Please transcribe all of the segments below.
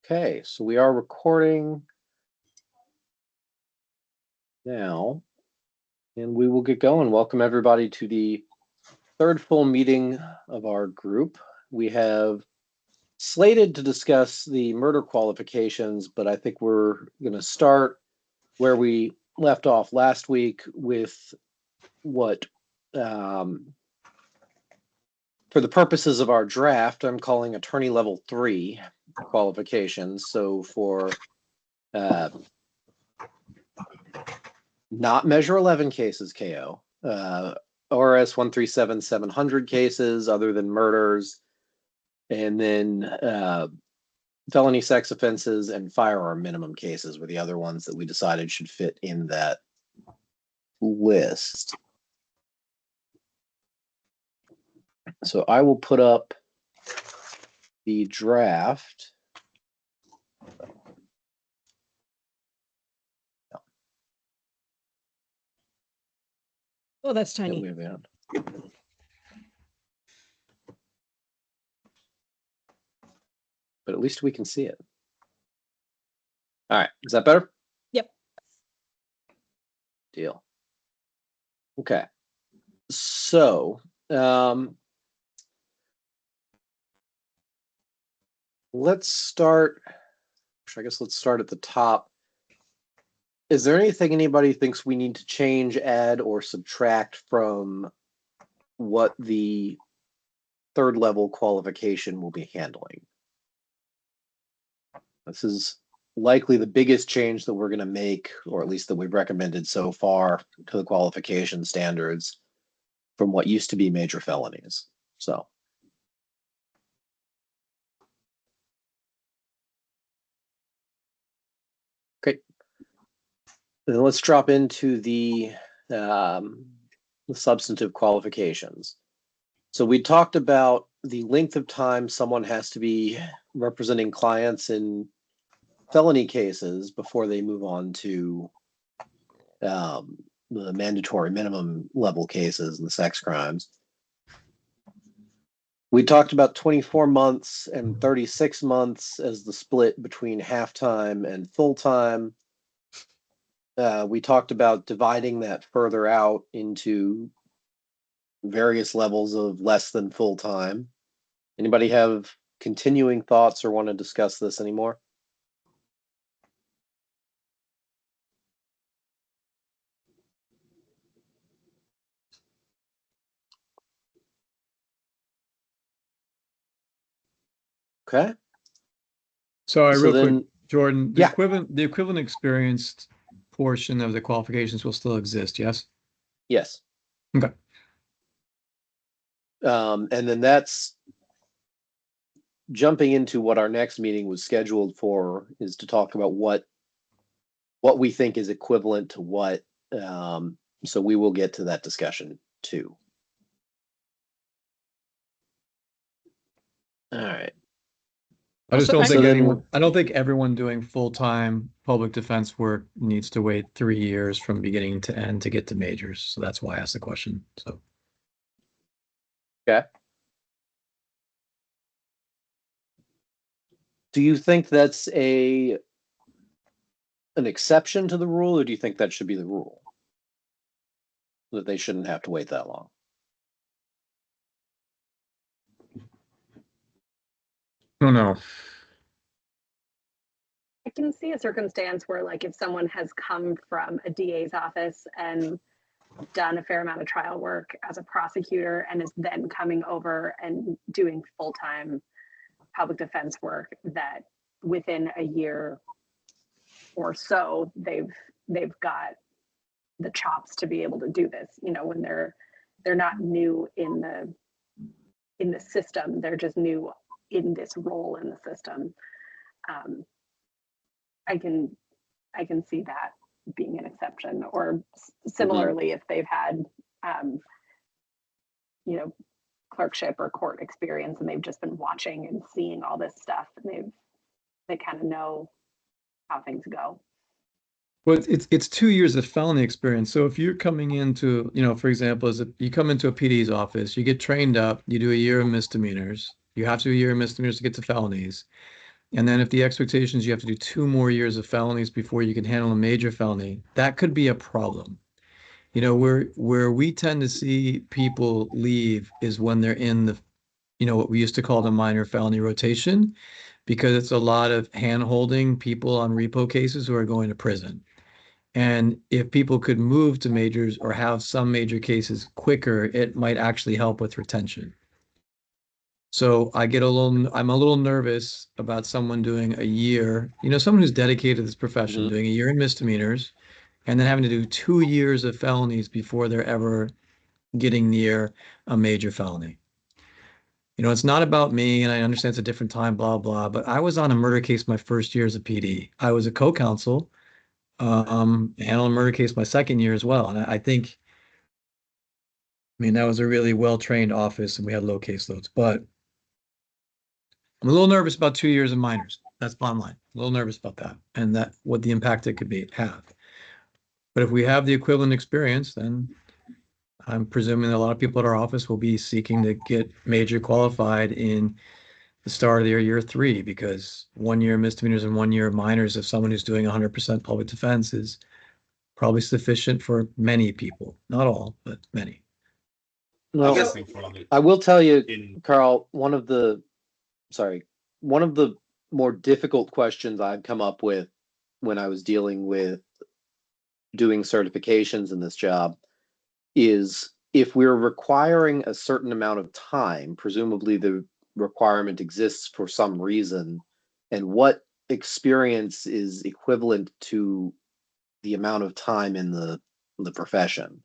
Okay, so we are recording now, and we will get going. Welcome everybody to the third full meeting of our group. We have slated to discuss the murder qualifications, but I think we're going to start where we left off last week with what, for the purposes of our draft, I'm calling attorney level 3 qualifications. So for not measure 11 cases KO, ORS 137-700 cases other than murders, and then felony sex offenses and firearm minimum cases were the other ones that we decided should fit in that list. So I will put up the draft. Oh, that's tiny. But at least we can see it. All right, is that better? Yep. Deal. Okay. So, let's start, I guess let's start at the top. Is there anything anybody thinks we need to change, add, or subtract from what the third level qualification will be handling? This is likely the biggest change that we're going to make, or at least that we've recommended so far to the qualification standards from what used to be major felonies. So. Okay. Then let's drop into the substantive qualifications. So we talked about the length of time someone has to be representing clients in felony cases before they move on to the mandatory minimum level cases and the sex crimes. We talked about 24 months and 36 months as the split between half-time and full-time. We talked about dividing that further out into various levels of less than full-time. Anybody have continuing thoughts or want to discuss this anymore? Okay. Sorry, So real then- quick, Jordan. Yeah. The equivalent experienced portion of the qualifications will still exist, yes? Yes. Okay. And then that's jumping into what our next meeting was scheduled for, is to talk about what we think is equivalent to what. So we will get to that discussion too. All right. I just don't So think then- anyone. I don't think everyone doing full-time public defense work needs to wait 3 years from beginning to end to get to majors. So that's why I asked the question. So. Okay. Do you think that's an exception to the rule, or do you think that should be the rule? That they shouldn't have to wait that long? Oh no. I can see a circumstance where, like, if someone has come from a DA's office and done a fair amount of trial work as a prosecutor and is then coming over and doing full-time public defense work, that within a year or so they've got the chops to be able to do this. You know, when they're not new in the system, they're just new in this role in the system. I can see that being an exception, or similarly, if they've had, you know, clerkship or court experience and they've just been watching and seeing all this stuff, and they kind of know how things go. Well, it's 2 years of felony experience. So if you're coming into, you know, for example, you come into a PD's office, you get trained up, you do a year of misdemeanors, you have to do a year of misdemeanors to get to felonies. And then if the expectation is you have to do 2 more years of felonies before you can handle a major felony, that could be a problem. You know, where we tend to see people leave is when they're in the, you know, what we used to call the minor felony rotation, because it's a lot of hand-holding people on repo cases who are going to prison. And if people could move to majors or have some major cases quicker, it might actually help with retention. So I'm a little nervous about someone doing a year, you know, someone who's dedicated to this profession, Mhm. doing a year in misdemeanors, and then having to do 2 years of felonies before they're ever getting near a major felony. You know, it's not about me, and I understand it's a different time, blah, blah, but I was on a murder case my first year as a PD. I was a co-counsel, handled a murder case my second year as well. And I think, I mean, that was a really well-trained office and we had low caseloads, but I'm a little nervous about 2 years of minors. That's bottom line. A little nervous about that and that what the impact it could have. But if we have the equivalent experience, then I'm presuming that a lot of people at our office will be seeking to get major qualified in the start of their year 3, because 1 year misdemeanors and 1 year minors of someone who's doing 100% public defense is probably sufficient for many people. Not all, but many. Well, So- I will tell you, in Carl, one of the more difficult questions I've come up with when I was dealing with doing certifications in this job is if we're requiring a certain amount of time, presumably the requirement exists for some reason, and what experience is equivalent to the amount of time in the profession.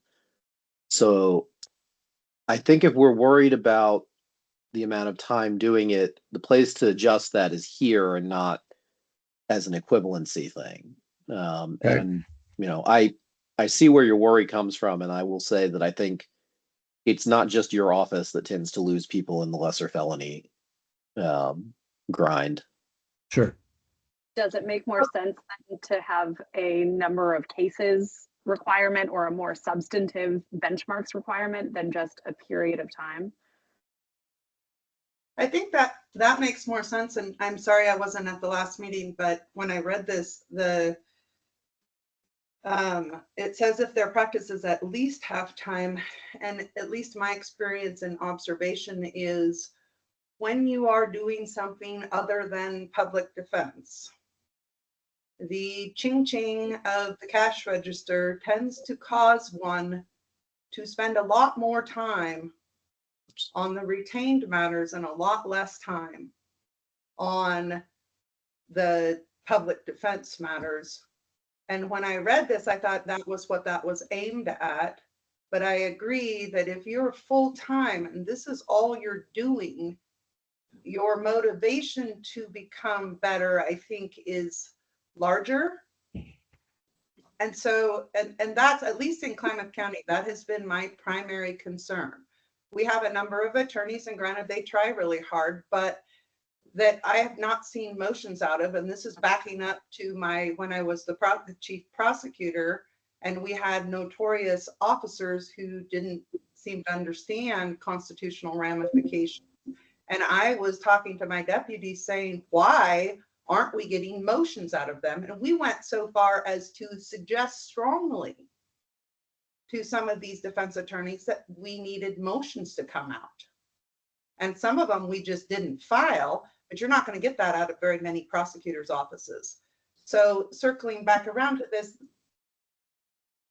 So I think if we're worried about the amount of time doing it, the place to adjust that is here and not as an equivalency thing. Okay. And you know, I see where your worry comes from, and I will say that I think it's not just your office that tends to lose people in the lesser felony grind. Sure. Does it make more sense then to have a number of cases requirement or a more substantive benchmarks requirement than just a period of time? I think that makes more sense. And I'm sorry I wasn't at the last meeting, but when I read this, it says if their practice is at least half time, and at least my experience and observation is when you are doing something other than public defense, the ching-ching of the cash register tends to cause one to spend a lot more time on the retained matters and a lot less time on the public defense matters. And when I read this, I thought that was what that was aimed at. But I agree that if you're full-time and this is all you're doing, your motivation to become better, I think, is larger. And so, and that's, at least in Klamath County, that has been my primary concern. We have a number of attorneys, and granted, they try really hard, but that I have not seen motions out of, and this is backing up to when I was the chief prosecutor, and we had notorious officers who didn't seem to understand constitutional ramifications. And I was talking to my deputies saying, why aren't we getting motions out of them? And we went so far as to suggest strongly to some of these defense attorneys that we needed motions to come out. And some of them we just didn't file, but you're not going to get that out of very many prosecutors' offices. So circling back around to this,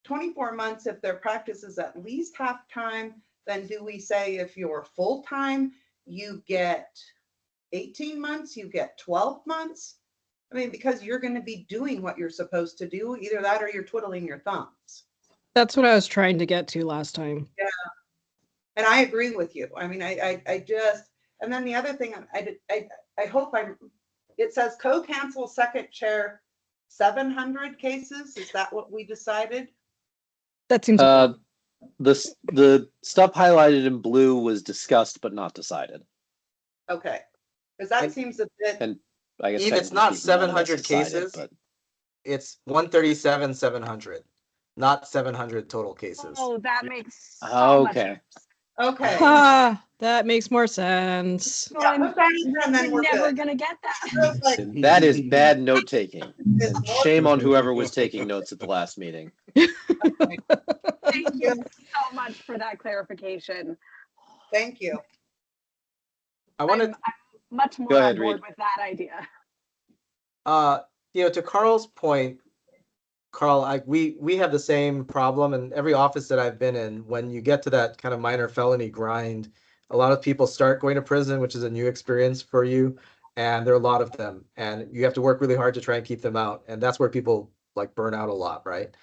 24 months, if their practice is at least half time, then do we say if you're full time, you get 18 months, you get 12 months? I mean, because you're going to be doing what you're supposed to do, either that or you're twiddling your thumbs. That's what I was trying to get to last time. Yeah. And I agree with you. I mean, I just, and then the other thing, I hope it says co-counsel second chair, 700 cases. Is that what we decided? That seems The stuff highlighted in blue was discussed but not decided. Okay. Because that And- seems a bit, And I guess Eve, it's technically not speaking, none of us 700 decided, cases. but It's 137, 700, not 700 total cases. Oh, that makes so much okay. sense. Okay. Ah, that makes more sense. Yeah, put that in there and then We're we're never good. gonna get that. Feels like That is bad note taking. it's And more- shame on whoever was taking notes at the last meeting. Thank you so much for that clarification. Thank you. I wanted, I'm much more Go ahead, on board Reed. with that idea. to Carl's point, Carl, we have the same problem, and every office that I've been in, when you get to that kind of minor felony grind, a lot of people start going to prison, which is a new experience for you, and there are a lot of them, and you have to work really hard to try and keep them out, and that's where people like burn out a lot, right?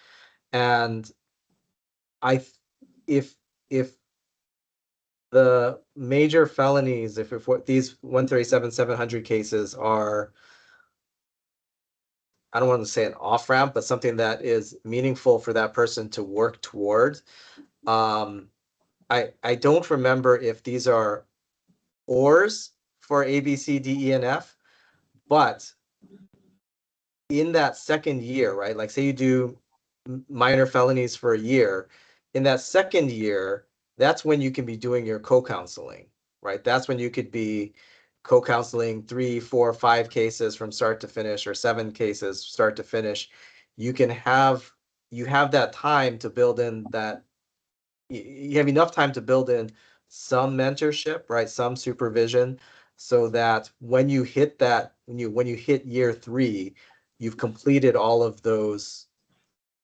And if the major felonies, if these 137,700 cases are, I don't want to say an off ramp, but something that is meaningful for that person to work toward. I don't remember if these are ORs for A, B, C, D, E, and F, but in that second year, right? Like say you do minor felonies for a year, in that second year, that's when you can be doing your co-counseling, right? That's when you could be co-counseling 3, 4, 5 cases from start to finish, or 7 cases start to finish. You have that time to build in that, you have enough time to build in some mentorship, right? Some supervision, so that when you hit hit year 3, you've completed all of those.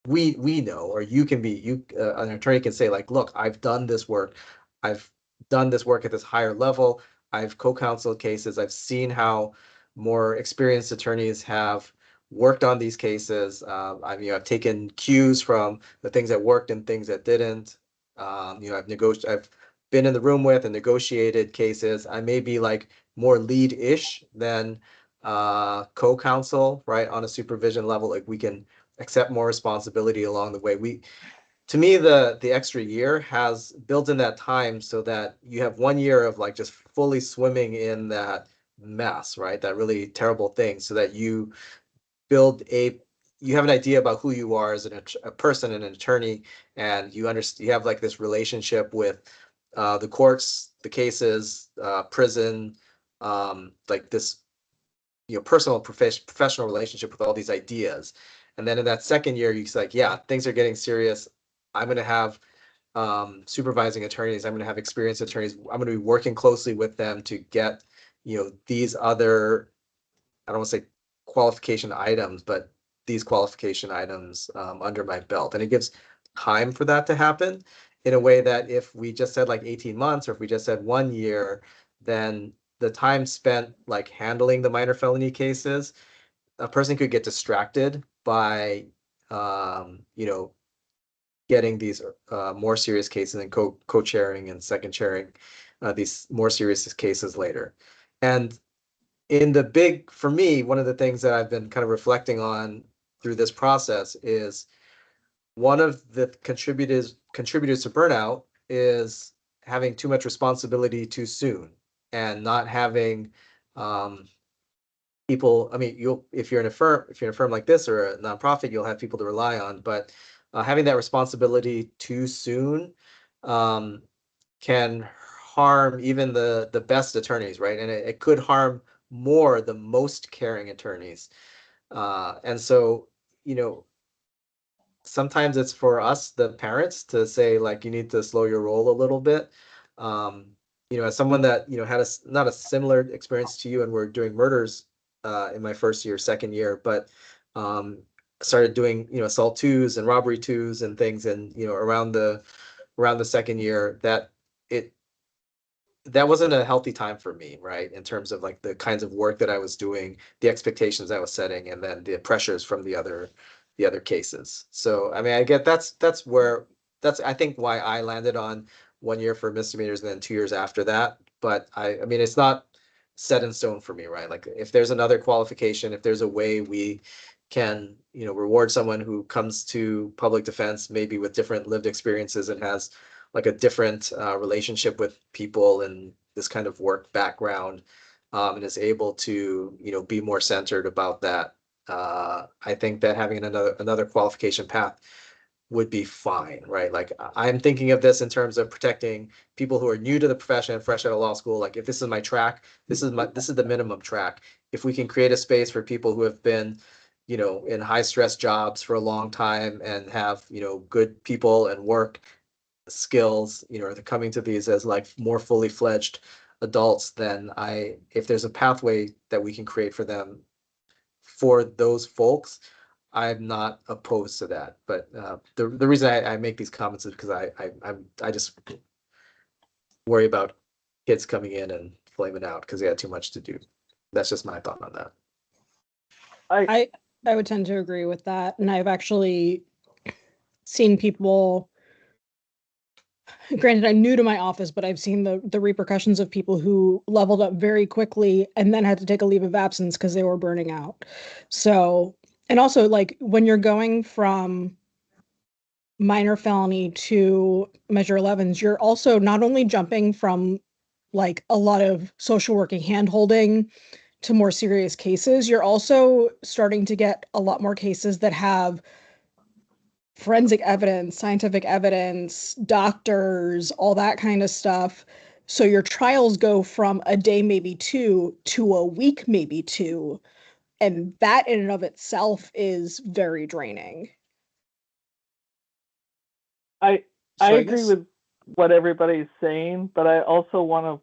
We know, or an attorney can say like, look, I've done this work. I've done this work at this higher level. I've co-counseled cases. I've seen how more experienced attorneys have worked on these cases. I've taken cues from the things that worked and things that didn't. I've been in the room with and negotiated cases. I may be like more lead-ish than co-counsel, right? On a supervision level, like we can accept more responsibility along the way. To me, the extra year has built in that time so that you have 1 year of like just fully swimming in that mess, right? That really terrible thing, so that you have an idea about who you are as a person and an attorney, and you have like this relationship with the courts, the cases, prison, like this personal professional relationship with all these ideas. And then in that second year, you're like, yeah, things are getting serious. I'm going to have supervising attorneys. I'm going to have experienced attorneys. I'm going to be working closely with them to get, these other, I don't want to say qualification items, but these qualification items under my belt. And it gives time for that to happen in a way that if we just said like 18 months, or if we just said 1 year, then the time spent like handling the minor felony cases, a person could get distracted by, getting these more serious cases and co-chairing and second chairing these more serious cases later. And for me, one of the things that I've been kind of reflecting on through this process is one of the contributors to burnout is having too much responsibility too soon, and not having people. I mean, if you're in a firm like this or a nonprofit, you'll have people to rely on, but having that responsibility too soon can harm even the best attorneys, right? And it could harm more the most caring attorneys. And so, sometimes it's for us, the parents, to say like, you need to slow your roll a little bit. As someone that, had not a similar experience to you, and we're doing murders in my first year, second year, but started doing, assault 2s and robbery 2s and things. And, around the second year, that wasn't a healthy time for me, right? In terms of like the kinds of work that I was doing, the expectations I was setting, and then the pressures from the other cases. So, I mean, I get that's I think why I landed on 1 year for misdemeanors and then 2 years after that. But I mean, it's not set in stone for me, right? Like if there's another qualification, if there's a way we can, reward someone who comes to public defense, maybe with different lived experiences and has like a different relationship with people and this kind of work background, and is able to, be more centered about that. I think that having another qualification path would be fine, right? Like I'm thinking of this in terms of protecting people who are new to the profession, fresh out of law school. Like if this is my track, this is the minimum track. If we can create a space for people who have been, you know, in high stress jobs for a long time and have, you know, good people and work skills, you know, they're coming to these as like more fully fledged adults, then if there's a pathway that we can create for them, for those folks, I'm not opposed to that. But the reason I make these comments is because I just worry about kids coming in and flaming out because they had too much to do. That's just my thought on that. I would tend to agree with that. And I've actually seen people, granted, I'm new to my office, but I've seen the repercussions of people who leveled up very quickly and then had to take a leave of absence because they were burning out. So, and also like when you're going from minor felony to measure 11s, you're also not only jumping from like a lot of social working hand holding to more serious cases, you're also starting to get a lot more cases that have forensic evidence, scientific evidence, doctors, all that kind of stuff. So your trials go from a day, maybe two, to a week, maybe two. And that in and of itself is very draining. I So I agree guess- with what everybody's saying, but I also want to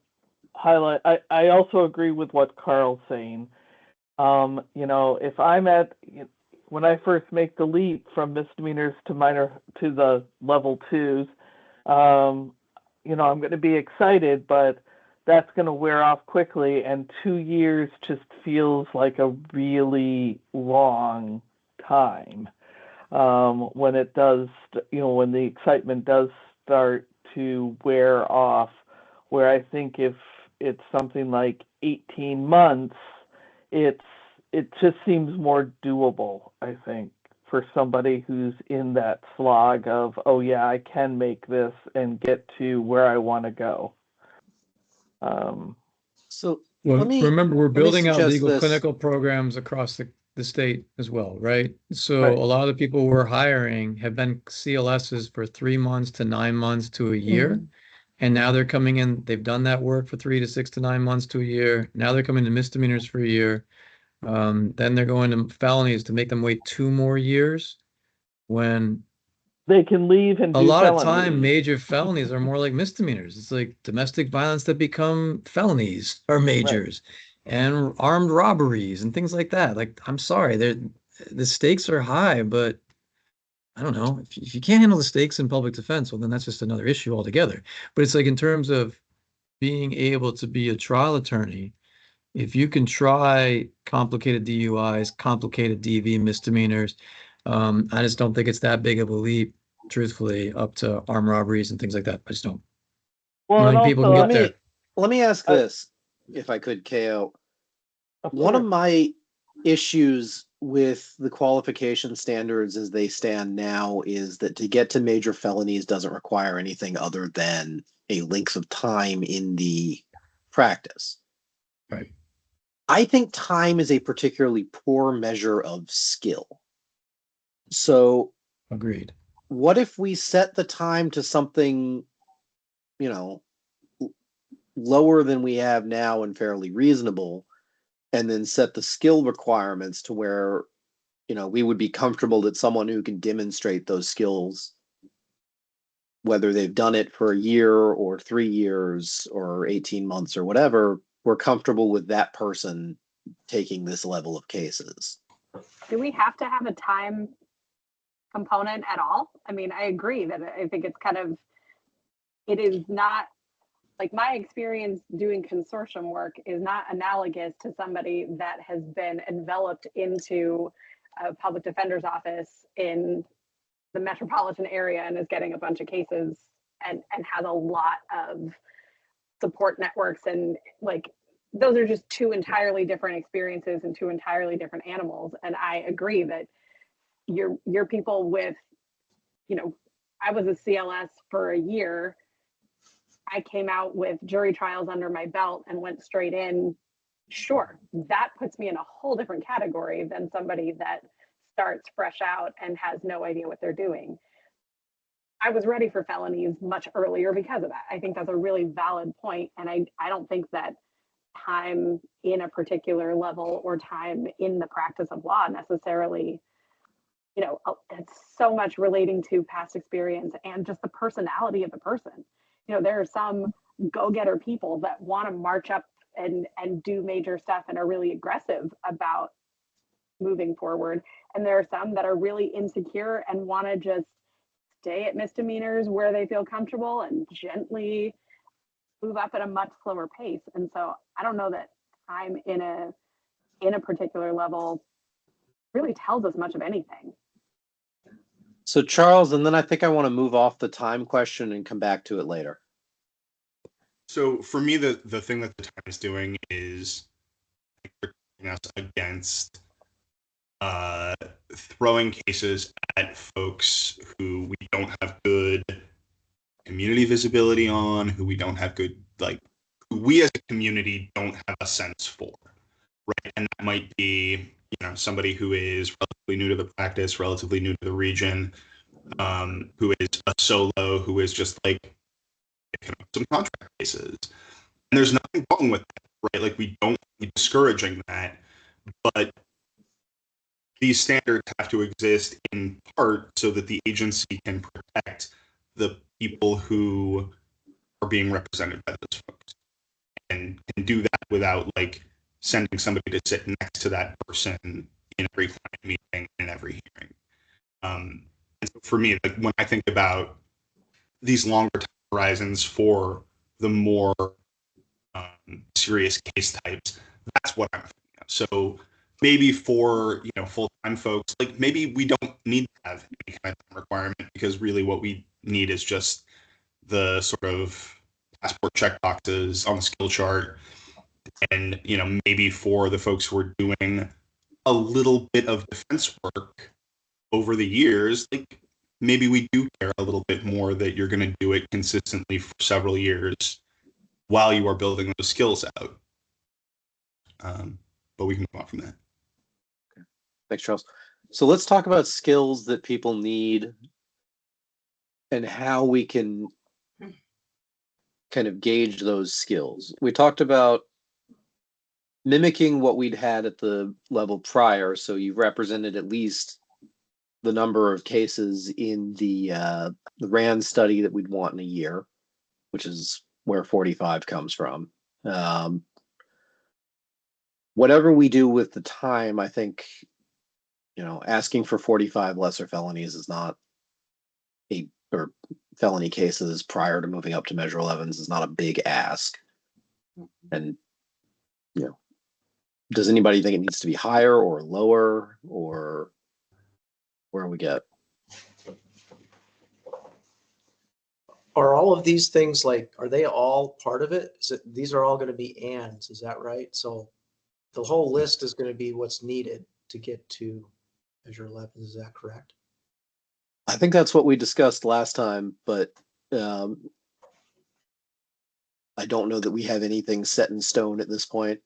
highlight, I also agree with what Carl's saying. You know, if I'm when I first make the leap from misdemeanors to the level 2s, you know, I'm going to be excited, but that's going to wear off quickly. And 2 years just feels like a really long time. When it does, you know, when the excitement does start to wear off, where I think if it's something like 18 months, it just seems more doable, I think, for somebody who's in that slog of, oh yeah, I can make this and get to where I want to go. So Well, let me remember, we're me building out suggest legal this. clinical programs across the state as well, right? So Right. a lot of the people we're hiring have been CLSs for 3 months to 9 months to a year. And now they're coming in, they've done that work for 3 to 6 to 9 months to a year. Now they're coming to misdemeanors for a year. Then they're going to felonies to make them wait 2 more years when They can leave and a do lot of felonies. time major felonies are more like misdemeanors. It's like domestic violence that become felonies or majors, and armed robberies and things like that. Like, I'm sorry, the stakes are high, but I don't know, if you can't handle the stakes in public defense, well, then that's just another issue altogether. But it's like in terms of being able to be a trial attorney, if you can try complicated DUIs, complicated DV misdemeanors, I just don't think it's that big of a leap, truthfully, up to armed robberies and things like that. I just don't. Well, I and think people also, can let get me there. let me ask Uh, this, if I could, KO. of One of course. my issues with the qualification standards as they stand now is that to get to major felonies doesn't require anything other than a length of time in the practice. Right. I think time is a particularly poor measure of skill. So Agreed. what if we set the time to something, you know, lower than we have now and fairly reasonable, and then set the skill requirements to where, you know, we would be comfortable that someone who can demonstrate those skills, whether they've done it for a year or 3 years or 18 months or whatever, we're comfortable with that person taking this level of cases. Do we have to have a time component at all? I mean, I agree that I think it's kind of, it is not, like my experience doing consortium work is not analogous to somebody that has been enveloped into a public defender's office in the metropolitan area and is getting a bunch of cases and has a lot of support networks. And like, those are just two entirely different experiences and two entirely different animals. And I agree that you're people with, you know, I was a CLS for a year. I came out with jury trials under my belt and went straight in. Sure, that puts me in a whole different category than somebody that starts fresh out and has no idea what they're doing. I was ready for felonies much earlier because of that. I think that's a really valid point, and I don't think that time in a particular level or time in the practice of law necessarily, it's so much relating to past experience and just the personality of the person. There are some go-getter people that want to march up and do major stuff and are really aggressive about moving forward, and there are some that are really insecure and want to just stay at misdemeanors where they feel comfortable and gently move up at a much slower pace. And so I don't know that time in a particular level really tells us much of anything. So Charles, and then I think I want to move off the time question and come back to it later. So for me, the thing that the time is doing is protecting us against throwing cases at folks who we don't have good community visibility on, who we don't have good, who we as a community don't have a sense for, right? And that might be, somebody who is relatively new to the practice, relatively new to the region, who is a solo, who is just picking up some contract cases. And there's nothing wrong with that, right? We don't be discouraging that, but these standards have to exist in part so that the agency can protect the people who are being represented by those folks, and can do that without sending somebody to sit next to that person in every client meeting and every hearing. And so for me, when I think about these longer time horizons for the more serious case types, that's what I'm thinking of. So maybe for full-time folks, maybe we don't need to have any kind of time requirement, because really what we need is just the sort of passport check boxes on the skill chart. And maybe for the folks who are doing a little bit of defense work over the years, maybe we do care a little bit more that you're going to do it consistently for several years while you are building those skills out. But we can move on from that. Thanks, Charles. So let's talk about skills that people need and how we can kind of gauge those skills. We talked about mimicking what we'd had at the level prior. So you've represented at least the number of cases in the RAND study that we'd want in a year, which is where 45 comes from. Whatever we do with the time, I think, asking for 45 lesser felonies is not or felony cases prior to moving up to Measure 11s is not a big ask. And, does anybody think it needs to be higher or lower, or where we get? Are all of these things are they all part of it? These are all going to be ands, is that right? So the whole list is going to be what's needed to get to Measure 11, is that correct? I think that's what we discussed last time, but I don't know that we have anything set in stone at this point.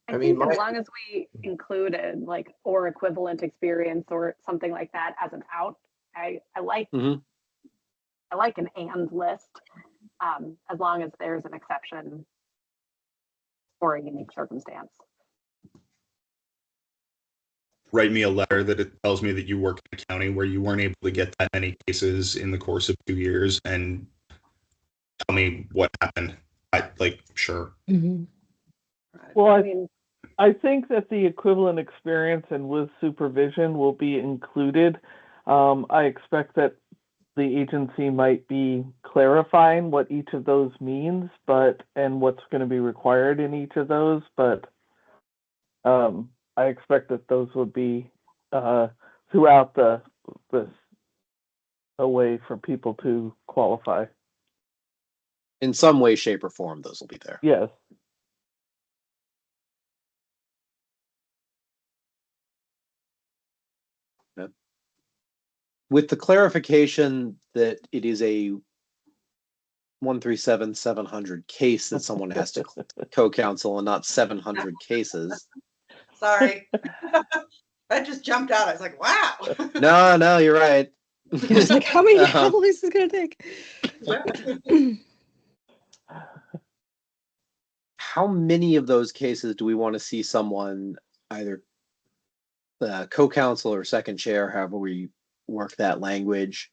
I think as long as we included or equivalent experience or something like that as an out, I like I like an and list, as long as there's an exception or a unique circumstance. Write me a letter that it tells me that you work in a county where you weren't able to get that many cases in the course of 2 years, and tell me what happened. Sure. Mm-hmm. Well, I think that the equivalent experience and with supervision will be included. I expect that the agency might be clarifying what each of those means, and what's going to be required in each of those, but I expect that those would be throughout a way for people to qualify. In some way, shape, or form, those will be there. Yes. With the clarification that it is a 137,700 case that someone has to co-counsel and not 700 cases. Sorry. That just jumped out. I was like, wow. No, you're right. It's like, how many Uh-huh. how long is this gonna take? How many of those cases do we want to see someone either co-counsel or second chair, however we work that language,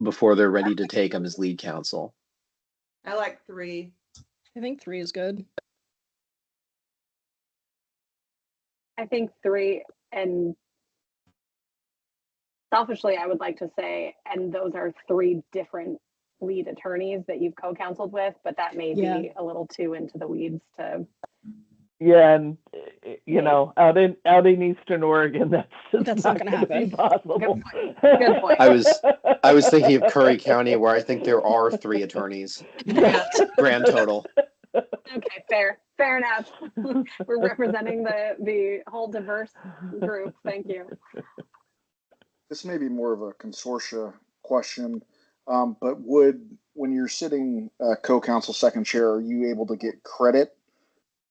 before they're ready to take them as lead counsel? I like 3. I think 3 is good. I think 3, and selfishly, I would like to say, and those are 3 different lead attorneys that you've co-counseled with, but that may Yeah. be a little too into the weeds to. Yeah, and you know, out in Eastern Oregon, that's just That's not gonna be happen. possible. Good point. I was thinking of Curry County, where I think there are 3 attorneys, grand total. Okay, fair enough. We're representing the whole diverse group. Thank you. This may be more of a consortia question, but when you're sitting co-counsel second chair, are you able to get credit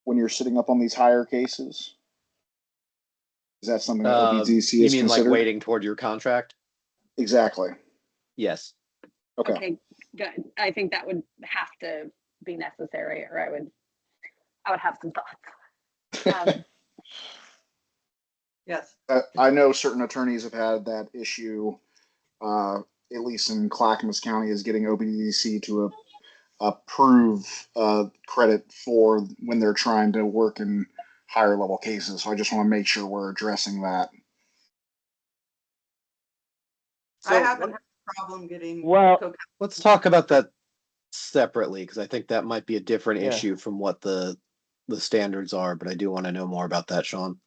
when you're sitting up on these higher cases? Is that something that OPDC You is mean considered? like waiting toward your contract? Exactly. Yes. Okay. Okay, good. I think that would have to be necessary, or I would have some thoughts. Yes. I know certain attorneys have had that issue, at least in Clackamas County, is getting OPDC to approve credit for when they're trying to work in higher level cases. So I just want to make sure we're addressing that. I haven't had a problem getting. Well, Let's talk about that separately, because I think that might be a different Yeah. issue from what the standards are, but I do want to know more about that, Sean.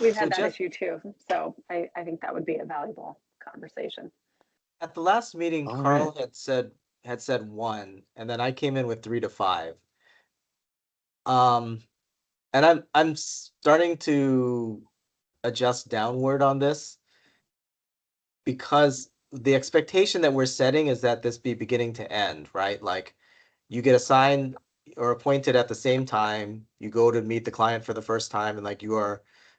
We've So had that just- issue too, so I think that would be a valuable conversation. At the last meeting, All Carl right. had said 1, and then I came in with 3 to 5. And I'm starting to adjust downward on this, because the expectation that we're setting is that this be beginning to end, right? Like, you get assigned or appointed at the same time, you go to meet the client for the first time, and like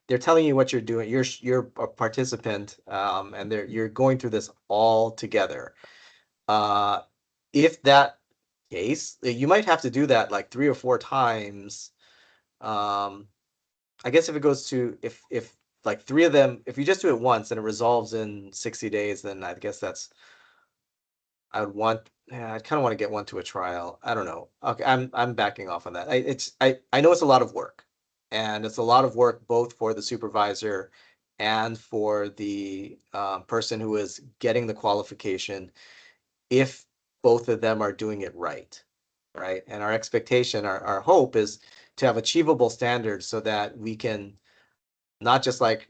they're telling you what you're doing. You're a participant, and you're going through this all together. If that case, you might have to do that like 3 or 4 times. I guess if it goes to if like 3 of them, if you just do it once and it resolves in 60 days, then I guess I'd kind of want to get one to a trial. I don't know. Okay, I'm backing off on that. I know it's a lot of work, and it's a lot of work both for the supervisor and for the person who is getting the qualification, if both of them are doing it right. And our expectation, our hope is to have achievable standards so that we can not just like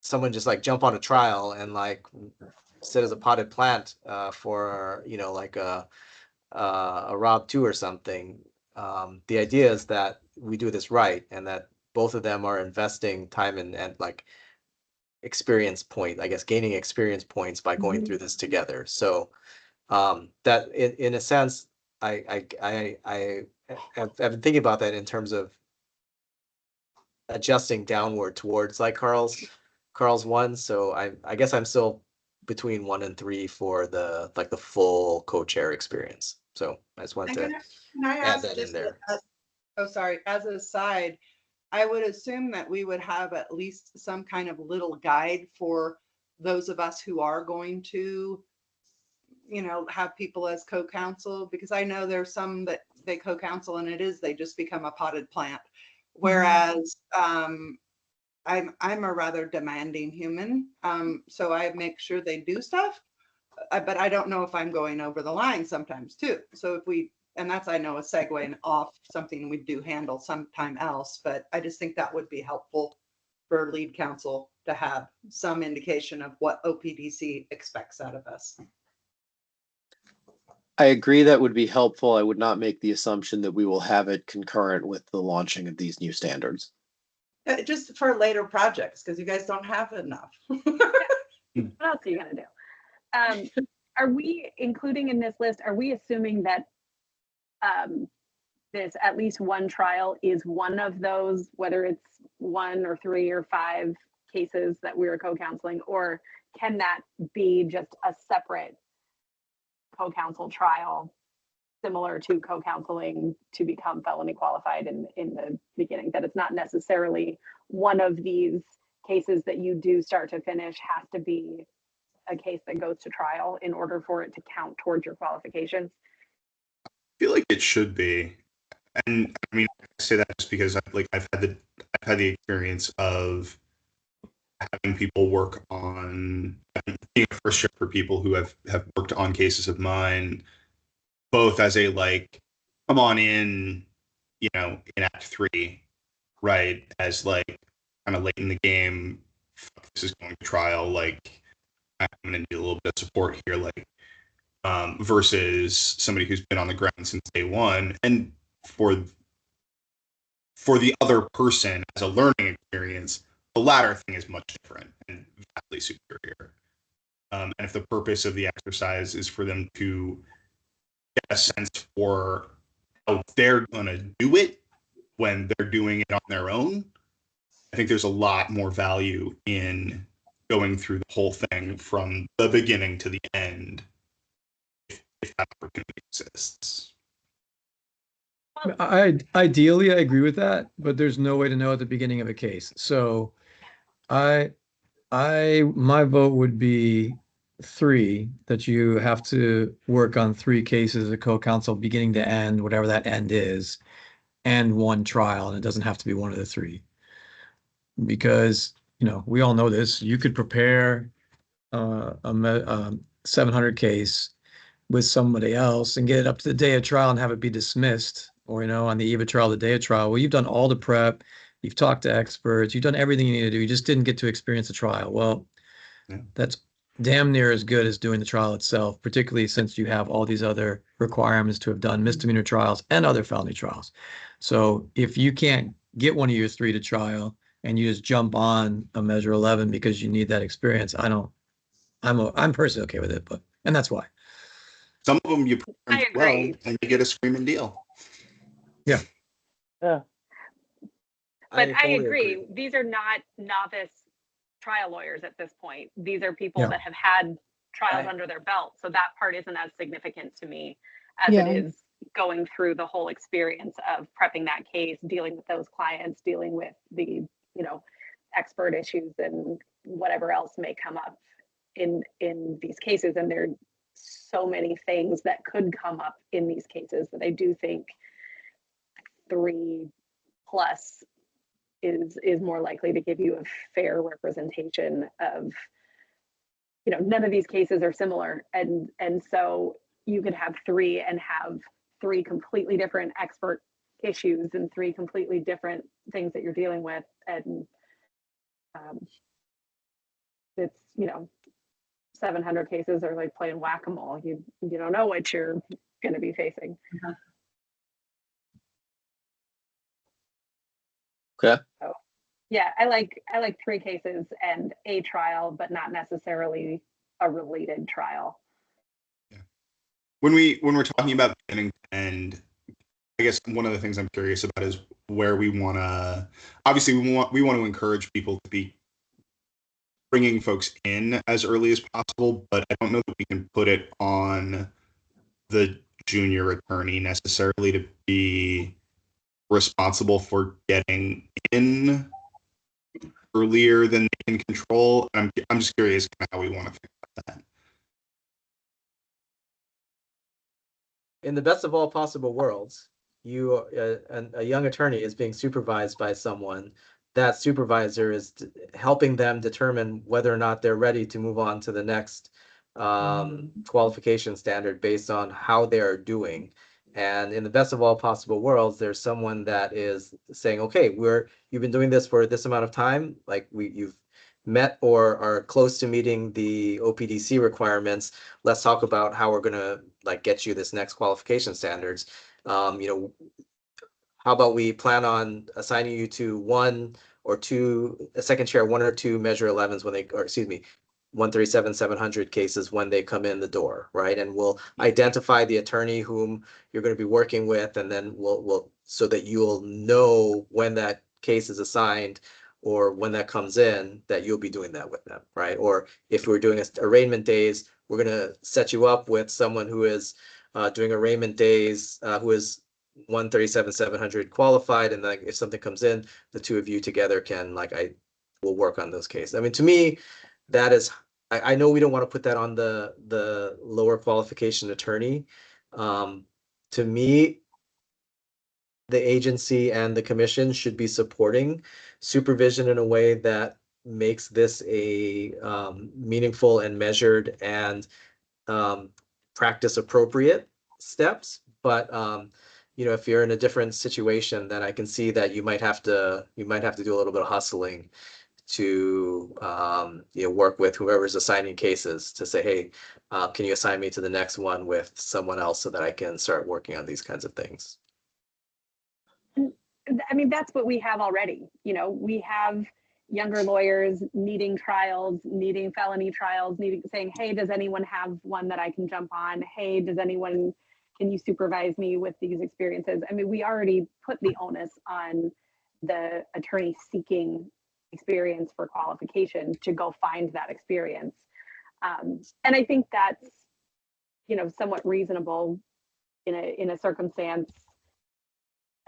someone just like jump on a trial and like sit as a potted plant for like a Rob 2 or something. The idea is that we do this right, and that both of them are investing time and like experience point, I guess, gaining experience points by going through this together. So that in a sense, I've been thinking about that in terms of adjusting downward towards like Carl's 1. So I guess I'm still between 1 and 3 for the full co-chair experience. So I just wanted And to can I add ask that in just there. as a side, I would assume that we would have at least some kind of little guide for those of us who are going to, have people as co-counsel, because I know there's some that they co-counsel and they just become a potted plant. Whereas I'm a rather demanding human, so I make sure they do stuff, but I don't know if I'm going over the line sometimes too. So and that's, I know, a segue and off something we do handle sometime else, but I just think that would be helpful for lead counsel to have some indication of what OPDC expects out of us. I agree that would be helpful. I would not make the assumption that we will have it concurrent with the launching of these new standards. Just for later projects, because you guys don't have enough. What else are you gonna do? Are we including in this list? Are we assuming that this at least one trial is one of those, whether it's 1 or 3 or 5 cases that we're co-counseling, or can that be just a separate co-counsel trial similar to co-counseling to become felony qualified in the beginning, that it's not necessarily one of these cases that you do start to finish has to be a case that goes to trial in order for it to count towards your qualifications? I feel like it should be. And I mean, I say that just because I've had the experience of having people work on being a first shift for people who have worked on cases of mine, both as a like, come on in, you know, in Act 3, right? As like kind of late in the game, fuck, this is going to trial, like I'm gonna need a little bit of support here, like versus somebody who's been on the ground since day one. And for the other person as a learning experience, the latter thing is much different and vastly superior. And if the purpose of the exercise is for them to get a sense for how they're going to do it when they're doing it on their own, I think there's a lot more value in going through the whole thing from the beginning to the end if that opportunity exists. Ideally, I agree with that, but there's no way to know at the beginning of a case. So my vote would be 3, that you have to work on 3 cases of co-counsel beginning to end, whatever that end is, and 1 trial, and it doesn't have to be one of the 3. Because, you know, we all know this, you could prepare a 700 case with somebody else and get it up to the day of trial and have it be dismissed, or, you know, on the eve of trial, the day of trial. Well, you've done all the prep, you've talked to experts, you've done everything you need to do, you just didn't get to experience the trial. Well, Yeah. that's damn near as good as doing the trial itself, particularly since you have all these other requirements to have done misdemeanor trials and other felony trials. So if you can't get one of your 3 to trial and you just jump on a Measure 11 because you need that experience, I'm personally okay with it, and that's why. Some of them you I perform well agree. and you get a screaming deal. Yeah. But I totally agree. These are not novice trial lawyers at this point. These are people Yeah. that have had trials I- under their belt. So that part isn't as significant to me as Yeah. it is going through the whole experience of prepping that case, dealing with those clients, dealing with the, you know, expert issues and whatever else may come up in these cases. And there are so many things that could come up in these cases that I do think 3+ is more likely to give you a fair representation of, you know, none of these cases are similar, and so you could have 3 and have 3 completely different expert issues and 3 completely different things that you're dealing with, and it's, you know, 700 cases are like playing whack-a-mole. You don't know what you're going to be facing. Okay. So, yeah, I like 3 cases and a trial, but not necessarily a related trial. When we're talking about beginning to end, I guess one of the things I'm curious about is where we want to. Obviously, we want to encourage people to be bringing folks in as early as possible, but I don't know that we can put it on the junior attorney necessarily to be responsible for getting in earlier than they can control. I'm just curious kind of how we want to think about that. In the best of all possible worlds, a young attorney is being supervised by someone. That supervisor is helping them determine whether or not they're ready to move on to the next qualification standard based on how they're doing. And in the best of all possible worlds, there's someone that is saying, okay, you've been doing this for this amount of time, like you've met or are close to meeting the OPDC requirements. Let's talk about how we're gonna like get you this next qualification standards. You know, how about we plan on assigning you to 1 or 2, a second chair, 1 or 2 Measure 11s when they, or excuse me, 137-700 cases when they come in the door, right? And we'll identify the attorney whom you're going to be working with, and then we'll so that you'll know when that case is assigned or when that comes in, that you'll be doing that with them, right? Or if we're doing arraignment days, we're going to set you up with someone who is doing arraignment days, who is 137-700 qualified, and like if something comes in, the two of you together can will work on those cases. I mean, to me, that is, I know we don't want to put that on the lower qualification attorney. To me, the agency and the commission should be supporting supervision in a way that makes this a meaningful and measured and practice appropriate steps. But if you're in a different situation, then I can see that you might have to do a little bit of hustling to work with whoever's assigning cases to say, hey, can you assign me to the next one with someone else so that I can start working on these kinds of things. I mean, that's what we have already. We have younger lawyers needing trials, needing felony trials, saying, hey, does anyone have one that I can jump on? Hey, can you supervise me with these experiences? I mean, we already put the onus on the attorney seeking experience for qualification to go find that experience. And I think that's, somewhat reasonable in a circumstance.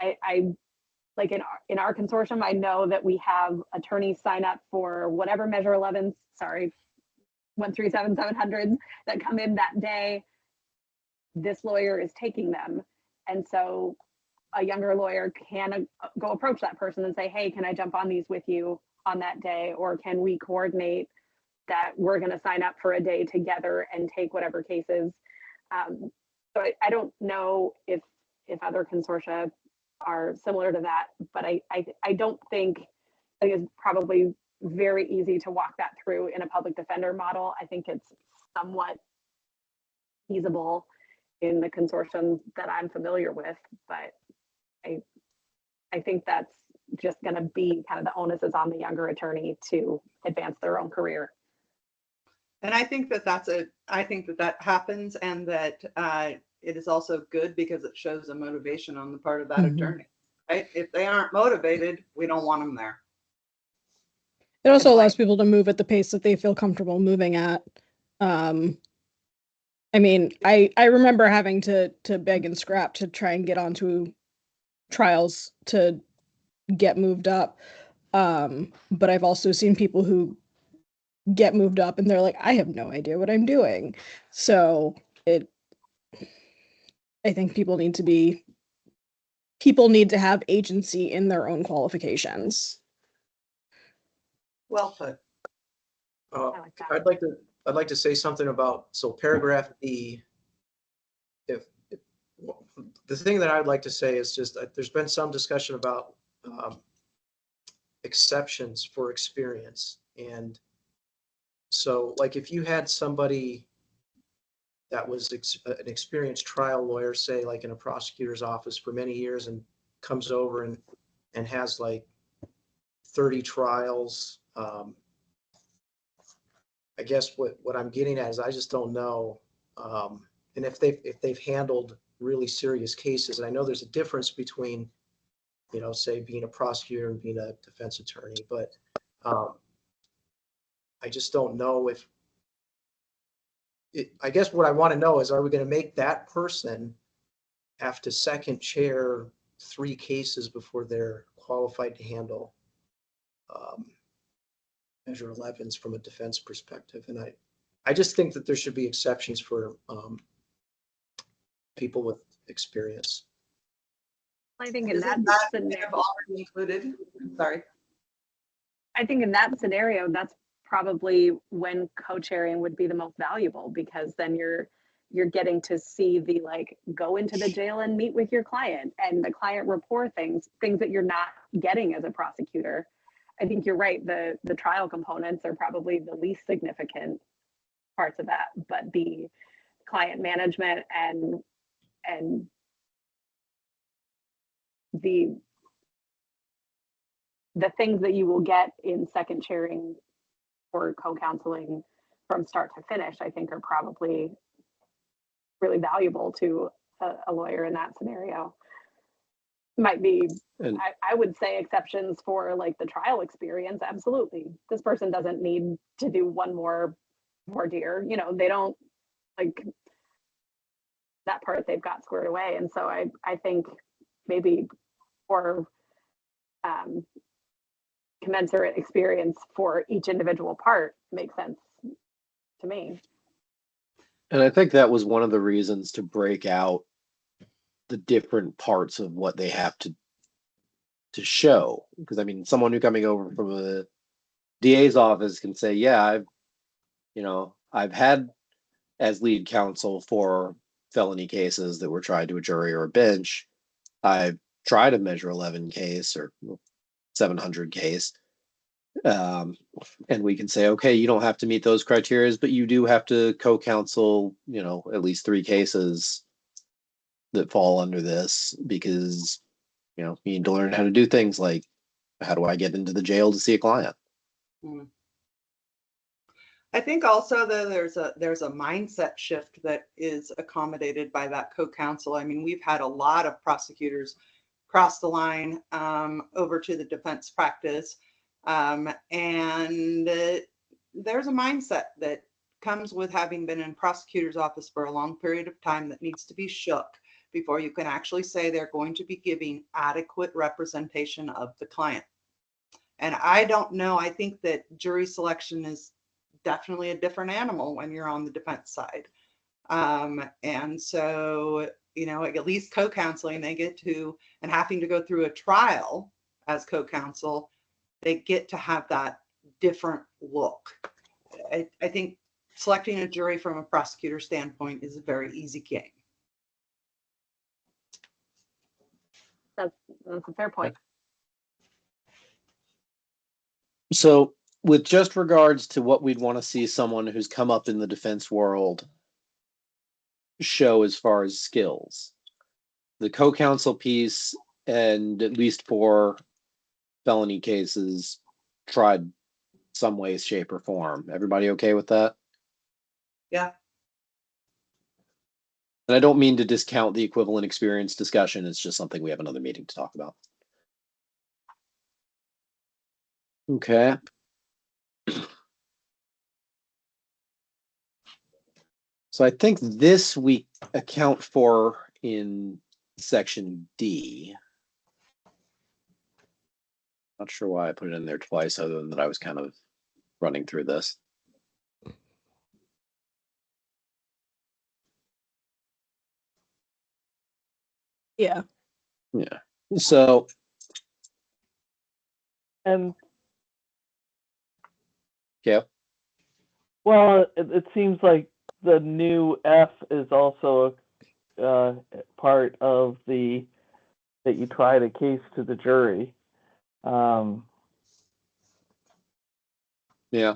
I like in our consortium, I know that we have attorneys sign up for whatever Measure 11s, 137-700s that come in that day. This lawyer is taking them. And so a younger lawyer can go approach that person and say, hey, can I jump on these with you on that day? Or can we coordinate that we're going to sign up for a day together and take whatever cases? So I don't know if other consortia are similar to that, but I don't think it's probably very easy to walk that through in a public defender model. I think it's somewhat feasible in the consortium that I'm familiar with, but I think that's just going to be kind of the onus is on the younger attorney to advance their own career. And I think that happens, and that it is also good because it shows a motivation on the part of that attorney, right? If they aren't motivated, we don't want them there. It also allows people to move at the pace that they feel comfortable moving at. I mean, I remember having to beg and scrap to try and get onto trials to get moved up. But I've also seen people who get moved up and they're like, I have no idea what I'm doing. So I think people need to have agency in their own qualifications. Well put. I like that. I'd like to say something about, so paragraph B, if the thing that I'd like to say is just there's been some discussion about exceptions for experience. And so like if you had somebody that was an experienced trial lawyer, say like in a prosecutor's office for many years, and comes over and has like 30 trials, I guess what I'm getting at is I just don't know. And if they've handled really serious cases, and I know there's a difference between, say being a prosecutor and being a defense attorney, but I just don't know if I guess what I want to know is, are we going to make that person have to second chair 3 cases before they're qualified to handle Measure 11s from a defense perspective? And I just think that there should be exceptions for people with experience. I think in Isn't that that scenario, already included? Sorry. I think in that scenario, that's probably when co-chairing would be the most valuable, because then you're getting to see the go into the jail and meet with your client, and the client report things that you're not getting as a prosecutor. I think you're right. The trial components are probably the least significant parts of that, but the client management and the things that you will get in second chairing or co-counseling from start to finish, I think are probably really valuable to a lawyer in that scenario. Might be, And I would say exceptions for like the trial experience. Absolutely. This person doesn't need to do one more voir dire. You know, they don't like that part they've got squared away. And so I think maybe for commensurate experience for each individual part makes sense to me. And I think that was one of the reasons to break out the different parts of what they have to show. Because I mean, someone who coming over from a DA's office can say, yeah, I've had as lead counsel for felony cases that were tried to a jury or a bench. I've tried a Measure 11 case or 700 case. And we can say, okay, you don't have to meet those criteria, but you do have to co-counsel, at least 3 cases that fall under this, because, you need to learn how to do things like, how do I get into the jail to see a client? I think also though there's a mindset shift that is accommodated by that co-counsel. I mean, we've had a lot of prosecutors cross the line over to the defense practice. And there's a mindset that comes with having been in prosecutor's office for a long period of time that needs to be shook before you can actually say they're going to be giving adequate representation of the client. And I don't know, I think that jury selection is definitely a different animal when you're on the defense side. And so, at least co-counseling, they get to, and having to go through a trial as co-counsel, they get to have that different look. I think selecting a jury from a prosecutor standpoint is a very easy game. That's a fair point. So with just regards to what we'd want to see someone who's come up in the defense world show as far as skills, the co-counsel piece, and at least 4 felony cases tried some way, shape, or form. Everybody okay with that? Yeah. And I don't mean to discount the equivalent experience discussion. It's just something we have another meeting to talk about. Okay. So I think this we account for in section D. Not sure why I put it in there twice, other than that I was kind of running through this. Yeah. Yeah. So. And Yeah. well, it seems like the new F is also part of that you try the case to the jury. Yeah.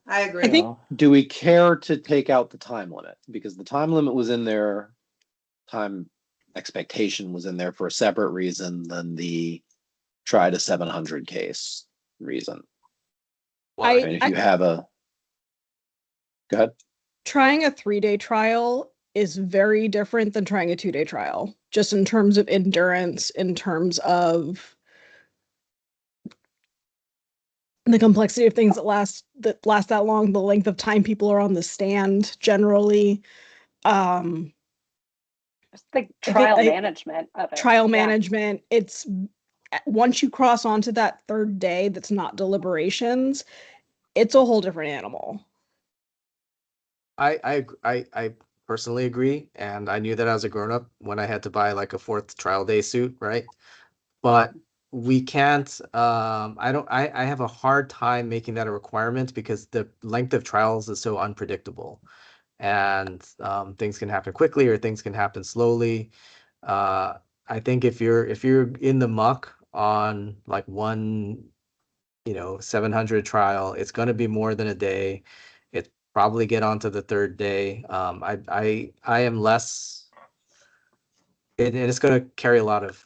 I agree. I think Do we care to take out the time limit? Because the time limit was in there, time expectation was in there for a separate reason than the try to 700 case reason. I mean, if you have a, go ahead. trying a 3-day trial is very different than trying a 2-day trial, just in terms of endurance, in terms of the complexity of things that last that long, the length of time people are on the stand generally. Just the I trial think management of it. trial Yeah. management, it's once you cross onto that 3rd day that's not deliberations, it's a whole different animal. I personally agree, and I knew that as a grown up when I had to buy like a 4th trial day suit, right? But we can't. I have a hard time making that a requirement because the length of trials is so unpredictable, and things can happen quickly or things can happen slowly. I think if you're in the muck on like one 700 trial, it's going to be more than a day. It probably get onto the 3rd day. I am less, and it's going to carry a lot of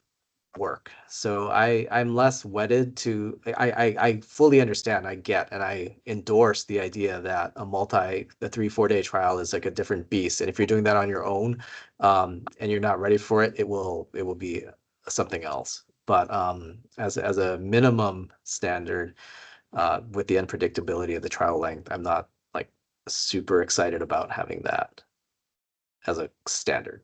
work. So I'm less wedded to, I fully understand, I get, and I endorse the idea that the 3-4 day trial is like a different beast. And if you're doing that on your own, and you're not ready for it, it will be something else. But as a minimum standard, with the unpredictability of the trial length, I'm not like super excited about having that as a standard.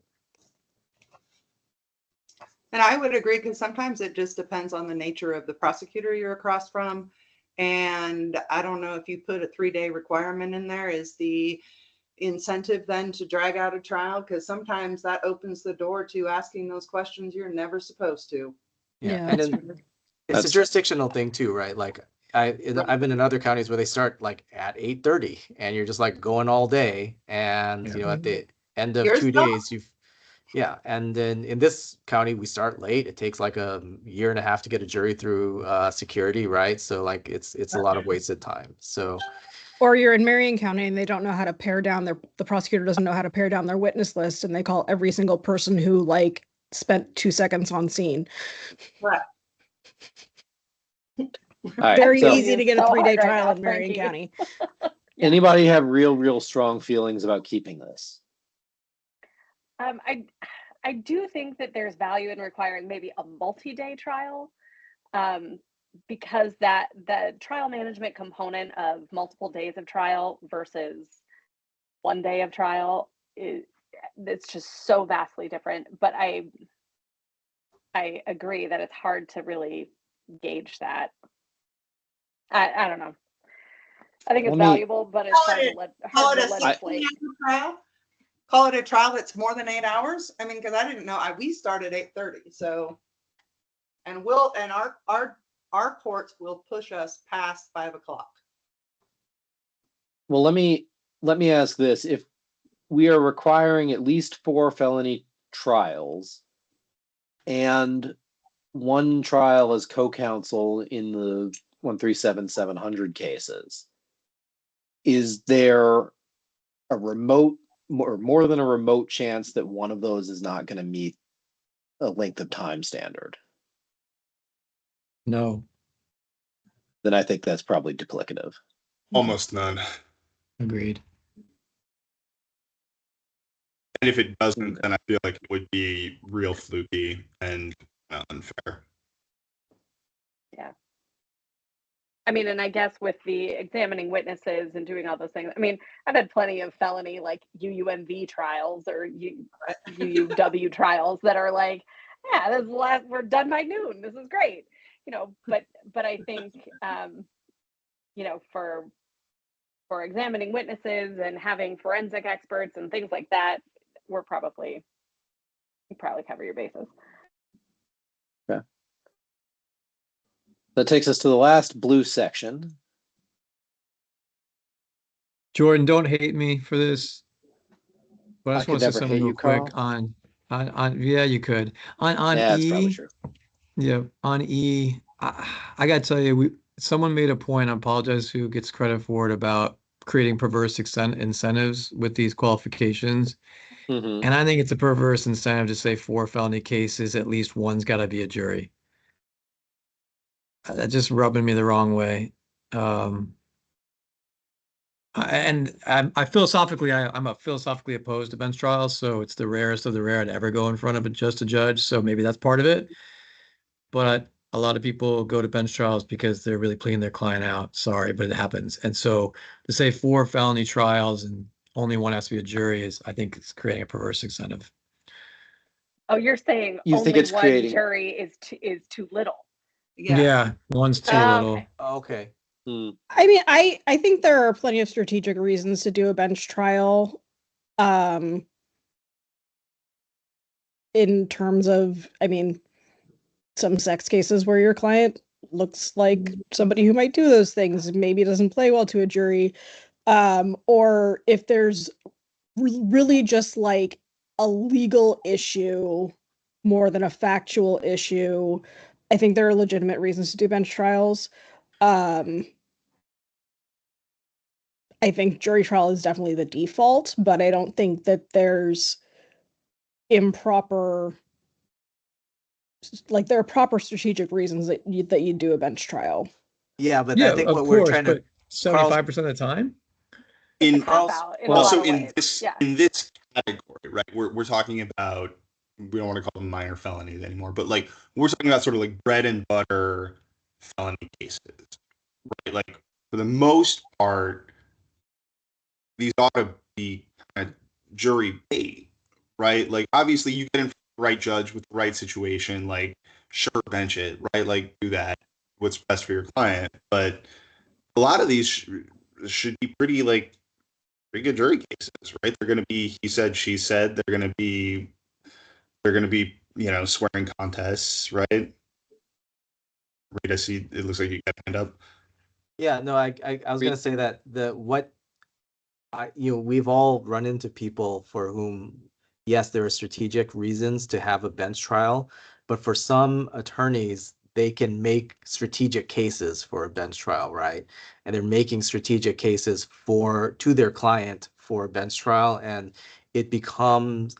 And I would agree, because sometimes it just depends on the nature of the prosecutor you're across from. And I don't know if you put a 3-day requirement in there, is the incentive then to drag out a trial? Because sometimes that opens the door to asking those questions you're never supposed to. Yeah, And that's then true. it's a That's- jurisdictional thing too, right? Like I've been in other counties where they start like at 8:30 and you're just like going all day. And Yeah. you know, at the end of Here's 2 the- days, and then in this county we start late. It takes like a year and a half to get a jury through security, right? So like it's a lot of wasted time. So Or you're in Marion County and they don't know how to pare down the prosecutor doesn't know how to pare down their witness list, and they call every single person who like spent 2 seconds on scene. Right. All right, Very so easy to get a So 3-day hard right trial now, in Marion Frankie. County. anybody have real strong feelings about keeping this? I do think that there's value in requiring maybe a multi-day trial, because that the trial management component of multiple days of trial versus 1 day of trial it's just so vastly different. But I agree that it's hard to really gauge that. I don't know. I think it's Let me- valuable, but it's hard to Call it a legislate. 16-hour trial? Call it a trial that's more than 8 hours? I mean, because I didn't know, we started 8:30, so. And our courts will push us past 5 o'clock. Well, let me ask this. If we are requiring at least 4 felony trials and 1 trial as co-counsel in the 137-700 cases, is there a remote or more than a remote chance that one of those is not going to meet a length of time standard? No, Then I think that's probably duplicative. Almost none. agreed. And if it doesn't, then I feel like it would be real fluky and unfair. I mean, and I guess with the examining witnesses and doing all those things, I mean, I've had plenty of felony like UUMV trials or UUW trials that are like, yeah, this is the last, we're done by noon. This is great. You know, but I think, you know, for examining witnesses and having forensic experts and things like that, you probably cover your bases. That takes us to the last blue section. Jordan, don't hate me for this. But I just I want could to say never something hate real you, quick Carl. on yeah, you could. On Yeah, that's probably E, true. yeah, on E, I gotta tell you, someone made a point, I apologize who gets credit for it, about creating perverse incentives with these qualifications. Mhm. And I think it's a perverse incentive to say 4 felony cases, at least one's got to be a jury. That's just rubbing me the wrong way. I philosophically, I'm a philosophically opposed to bench trials, so it's the rarest of the rare to ever go in front of just a judge. So maybe that's part of it. But a lot of people go to bench trials because they're really pleading their client out. Sorry, but it happens. And so to say 4 felony trials and only one has to be a jury I think it's creating a perverse incentive. Oh, you're saying You think only it's one creating- jury is too little. Yeah, one's too Oh, little. okay. okay. I mean, I think there are plenty of strategic reasons to do a bench trial. In terms of, I mean, some sex cases where your client looks like somebody who might do those things, maybe doesn't play well to a jury. Or if there's really just like a legal issue more than a factual issue, I think there are legitimate reasons to do bench trials. I think jury trial is definitely the default, but I don't think that there's improper like there are proper strategic reasons that you do a bench trial. Yeah, but Yeah, I think of what we're course, trying to but 75% of the time? It's a In cop Carl's- out in well, a lot so of in ways. this Yeah. in this category, right? We're talking about, we don't want to call them minor felonies anymore, but like we're talking about sort of like bread and butter felony cases, right? Like for the most part, these ought to be kind of jury bait, right? Like obviously you get in front of the right judge with the right situation, like sure, bench it, right? Like do that. What's best for your client, but a lot of these should be pretty good jury cases, right? They're going to be he said, she said. They're going to be swearing contests, right? Rita, see, it looks like you got hand up. Yeah, no, I was gonna say that we've all run into people for whom, yes, there are strategic reasons to have a bench trial, but for some attorneys, they can make strategic cases for a bench trial, right? And they're making strategic cases to their client for a bench trial, and it becomes,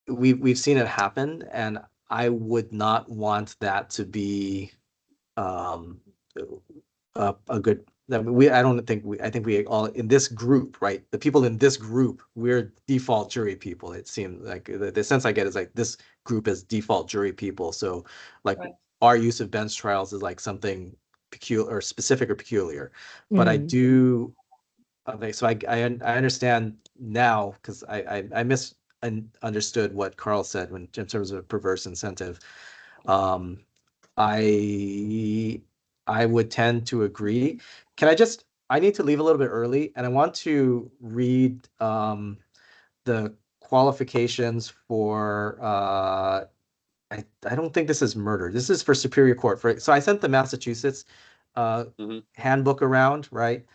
we've seen it happen, and I would not want that to be a good. I think we all in this group, right? The people in this group, we're default jury people. It seems like the sense I get is like this group is default jury people. So like Right. our use of bench trials is like something peculiar or specific or peculiar. But I do. Okay, so I understand now because I misunderstood what Carl said in terms of perverse incentive. Um, I would tend to agree. I need to leave a little bit early, and I want to read the qualifications for I don't think this is murder. This is for Superior Court. So I sent the Massachusetts handbook around, right?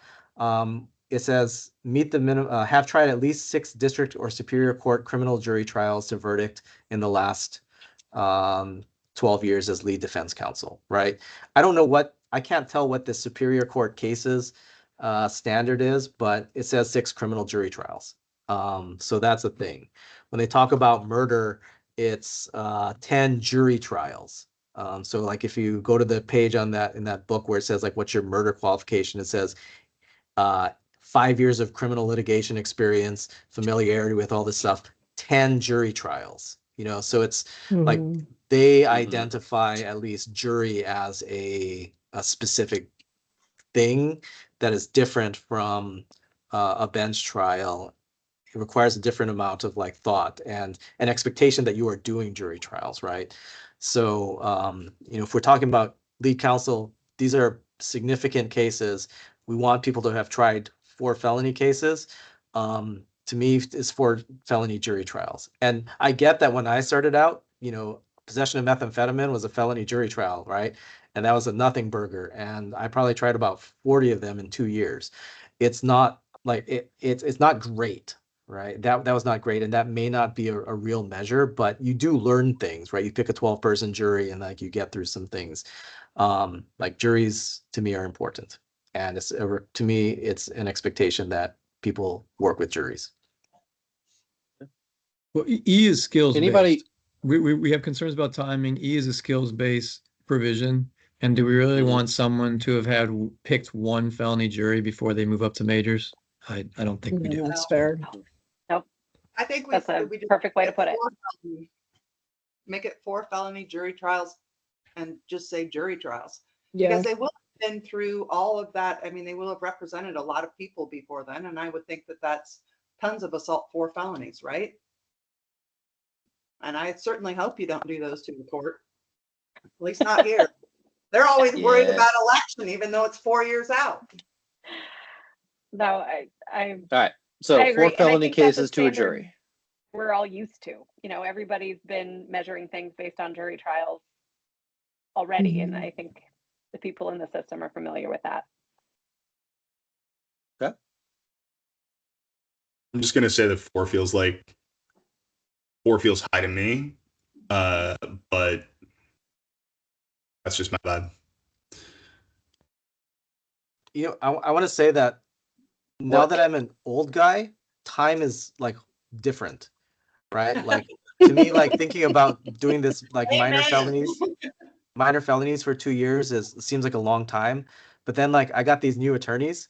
It says meet the minimum, have tried at least 6 district or Superior Court criminal jury trials to verdict in the last 12 years as lead defense counsel, right? I can't tell what the Superior Court cases standard is, but it says 6 criminal jury trials. So that's a thing. When they talk about murder, it's 10 jury trials. So like if you go to the page in that book where it says like what's your murder qualification, it says 5 years of criminal litigation experience, familiarity with all this stuff, 10 jury trials. So it's like they identify at least jury as a specific thing that is different from a bench trial. It requires a different amount of like thought and an expectation that you are doing jury trials, right? So, if we're talking about lead counsel, these are significant cases. We want people to have tried 4 felony cases. To me, it's 4 felony jury trials. And I get that when I started out, possession of methamphetamine was a felony jury trial, right? And that was a nothing burger. And I probably tried about 40 of them in 2 years. It's not like it's not great, right? That was not great, and that may not be a real measure, but you do learn things, right? You pick a 12-person jury and like you get through some things. Like juries to me are important, and to me it's an expectation that people work with juries. Well, E is skills Anybody? based. We have concerns about timing. E is a skills based provision. And do we really want someone to have picked 1 felony jury before they move up to majors? I don't think we do. That's fair. I think That's a we just perfect way to put it. Make it 4 felony jury trials and just say jury trials. Yeah. Because they will have been through all of that. I mean, they will have represented a lot of people before then. And I would think that that's tons of assault 4 felonies, right? And I certainly hope you don't do those to the court. At least not here. They're always worried Yeah. about election, even though it's 4 years out. No, I All right. So I agree, 4 and I felony think that's a cases to a standard jury. we're all used to. Everybody's been measuring things based on jury trials already, and I think the people in the system are familiar with that. Okay. I'm just gonna say that 4 feels high to me, but that's just my vibe. I want to say that now that I'm an old guy, time is like different, right? Like To me, like thinking about doing this like minor felonies for 2 years seems like a long time. But then like I got these new attorneys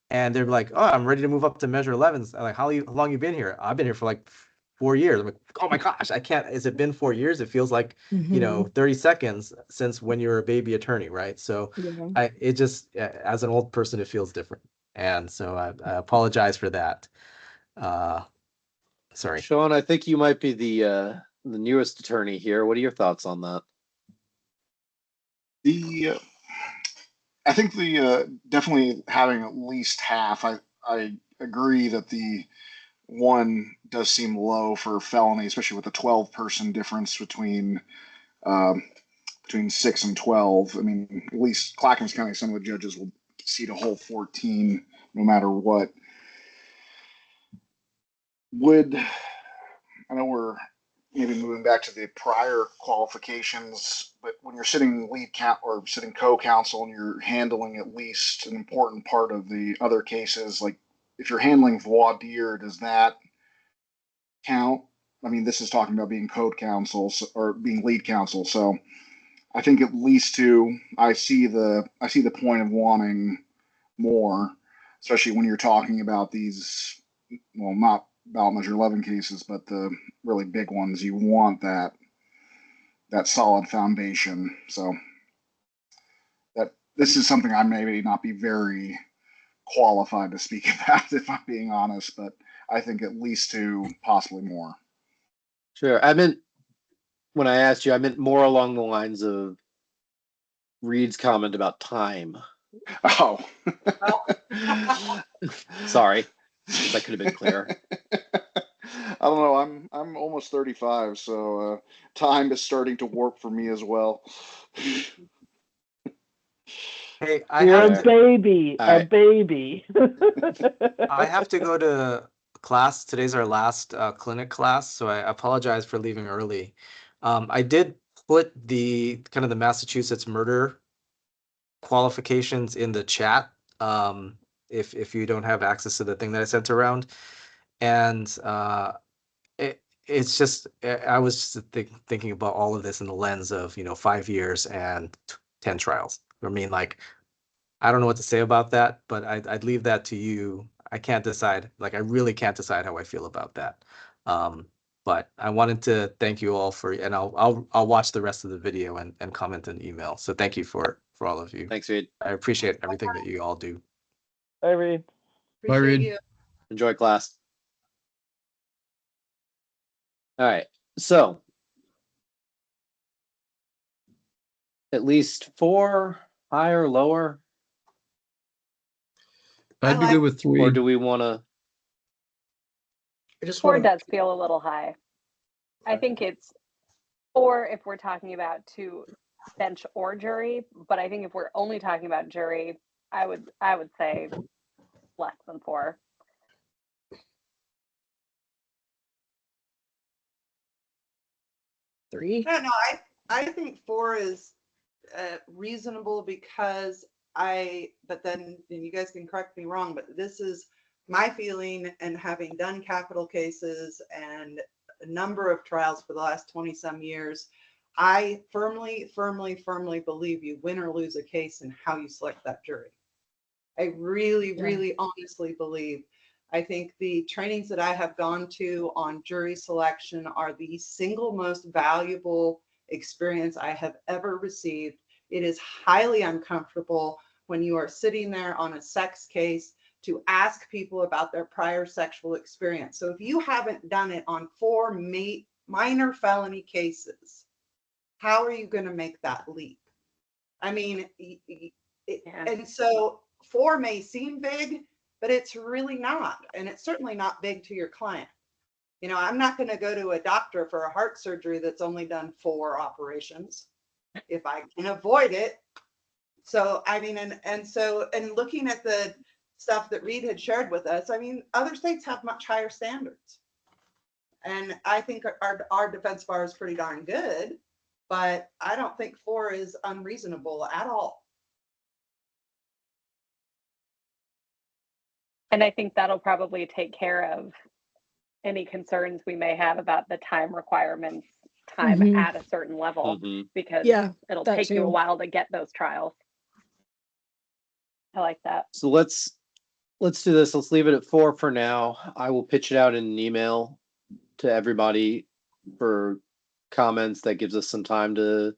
and they're like, oh, I'm ready to move up to measure 11s. I'm like, how long you been here? I've been here for like 4 years. I'm like, oh my gosh, I can't. Has it been 4 years? It feels like, Mhm. 30 seconds since when you were a baby attorney, right? So Yeah. it just, as an old person, it feels different. And so I apologize for that. Sorry. Sean, I think you might be the newest attorney here. What are your thoughts on that? I think definitely having at least half. I agree that the one does seem low for felony, especially with the 12-person difference between 6 and 12. I mean, at least Clackamas County, some of the judges will seat a whole 14 no matter what. I know we're maybe moving back to the prior qualifications, but when you're sitting sitting co-counsel and you're handling at least an important part of the other cases, like if you're handling voir dire, does that count? I mean, this is talking about being co-counsel or being lead counsel. So I think at least two. I see the point of wanting more, especially when you're talking about these. Well, not ballot measure 11 cases, but the really big ones. You want that solid foundation. So that this is something I maybe not be very qualified to speak about, if I'm being honest, but I think at least two, possibly more. Sure. When I asked you, I meant more along the lines of Reed's comment about time. Oh. Sorry. That could have been clearer. I don't know. I'm almost 35, so time is starting to warp for me as well. Hey, You're a baby, All a right. baby. I have to go to class. Today's our last clinic class, so I apologize for leaving early. I did put the kind of the Massachusetts murder qualifications in the chat. If you don't have access to the thing that I sent around, and it's just I was just thinking about all of this in the lens of 5 years and 10 trials. I mean, like, I don't know what to say about that, but I'd leave that to you. I can't decide. Like, I really can't decide how I feel about that. But I wanted to thank you all and I'll watch the rest of the video and comment and email. So thank you for all of you. Thanks, Reed. I appreciate everything that you all do. Bye, Reed. Bye, Reed. You. Enjoy class. All right. So at least 4, higher, lower, I'd be good with 3. or do we want to? I just 4 want does feel a little high. I think it's 4 if we're talking about to bench or jury, but I think if we're only talking about jury, I would say less than 4. Three. No, I think 4 is reasonable because but then you guys can correct me wrong, but this is my feeling, and having done capital cases and a number of trials for the last 20 some years, I firmly believe you win or lose a case in how you select that jury. I really honestly believe. I think the trainings that I have gone to on jury selection are the single most valuable experience I have ever received. It is highly uncomfortable when you are sitting there on a sex case to ask people about their prior sexual experience. So if you haven't done it on 4 minor felony cases, how are you going to make that leap? I mean, and so 4 may seem big, but it's really not. And it's certainly not big to your client. I'm not going to go to a doctor for a heart surgery that's only done 4 operations if I can avoid it. So, I mean, and looking at the stuff that Reed had shared with us, I mean, other states have much higher standards. And I think our defense bar is pretty darn good, but I don't think 4 is unreasonable at all. And I think that'll probably take care of any concerns we may have about the time requirements, time Mhm. at a certain level, Mhm. because Yeah, it'll that take you a too. while to get those trials. I like that. So let's do this. Let's leave it at 4 for now. I will pitch it out in an email to everybody for comments. That gives us some time to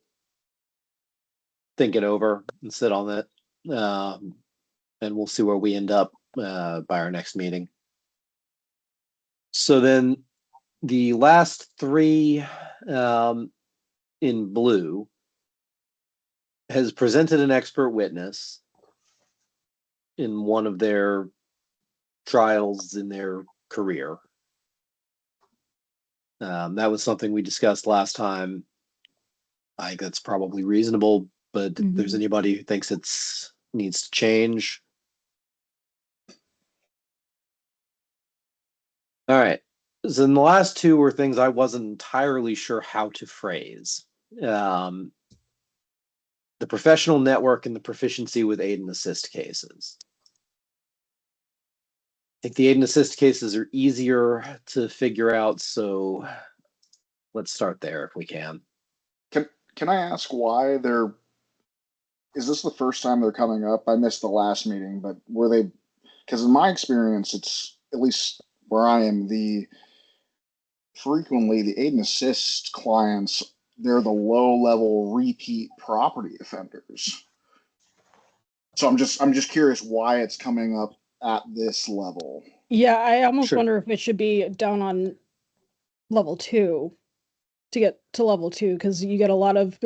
think it over and sit on it. And we'll see where we end up by our next meeting. So then the last 3 in blue has presented an expert witness in one of their trials in their career. That was something we discussed last time. I think that's probably reasonable, but if there's anybody who thinks it's needs to change. All right. So then the last 2 were things I wasn't entirely sure how to phrase. The professional network and the proficiency with aid and assist cases. I think the aid and assist cases are easier to figure out, so let's start there if we can. Can I ask why they're? Is this the first time they're coming up? I missed the last meeting, but were they? Because in my experience, it's at least where I am. Frequently the aid and assist clients, they're the low level repeat property offenders. So I'm just curious why it's coming up at this level. Yeah, I almost Sure. wonder if it should be down on level 2 to get to level 2, because you get a lot of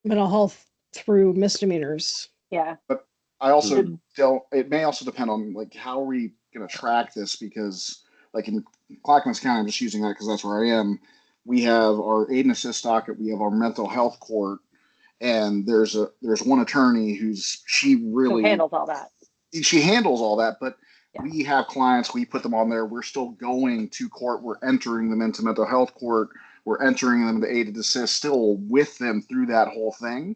mental health through misdemeanors. Yeah. But I also Mhm. don't. It may also depend on like how are we going to track this, because like in Clackamas County, I'm just using that because that's where I am. We have our aid and assist docket. We have our mental health court, and there's one attorney Who really handles all that. she handles all that, but Yeah. we have clients, we put them on there, we're still going to court, we're entering them into mental health court, we're entering them into aid and assist, still with them through that whole thing.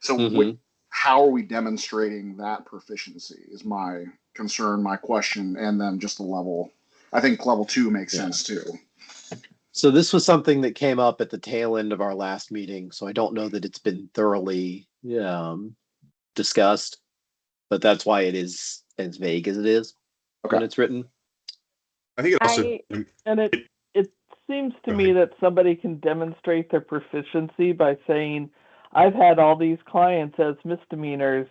So Mhm. how are we demonstrating that proficiency is my concern, my question, and then just the level. I think level 2 makes Yeah. sense too. So this was something that came up at the tail end of our last meeting, so I don't know that it's been thoroughly discussed, but that's why it is as vague as it is when Okay. it's written. I think it also. And it seems to Go me that somebody can demonstrate their proficiency by saying, I've had all these clients as misdemeanors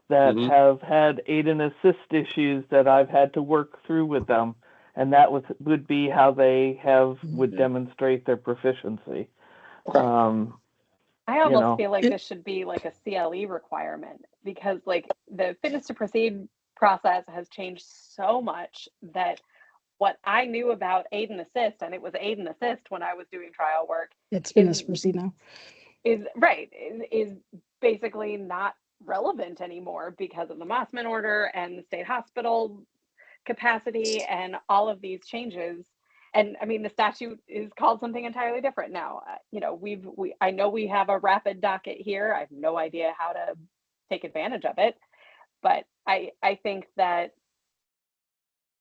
that Mhm. have had aid and assist issues that I've had to work through with them. And that would be how they would Yeah. demonstrate their proficiency. Okay. I almost know. feel like this should be like a CLE requirement, because like the fitness to proceed process has changed so much that what I knew about aid and assist, and it was aid and assist when I was doing trial work, It's been this proceed now. is basically not relevant anymore because of the Mossman order and the state hospital capacity and all of these changes. And I mean, the statute is called something entirely different now. I know we have a rapid docket here. I have no idea how to take advantage of it, but I think that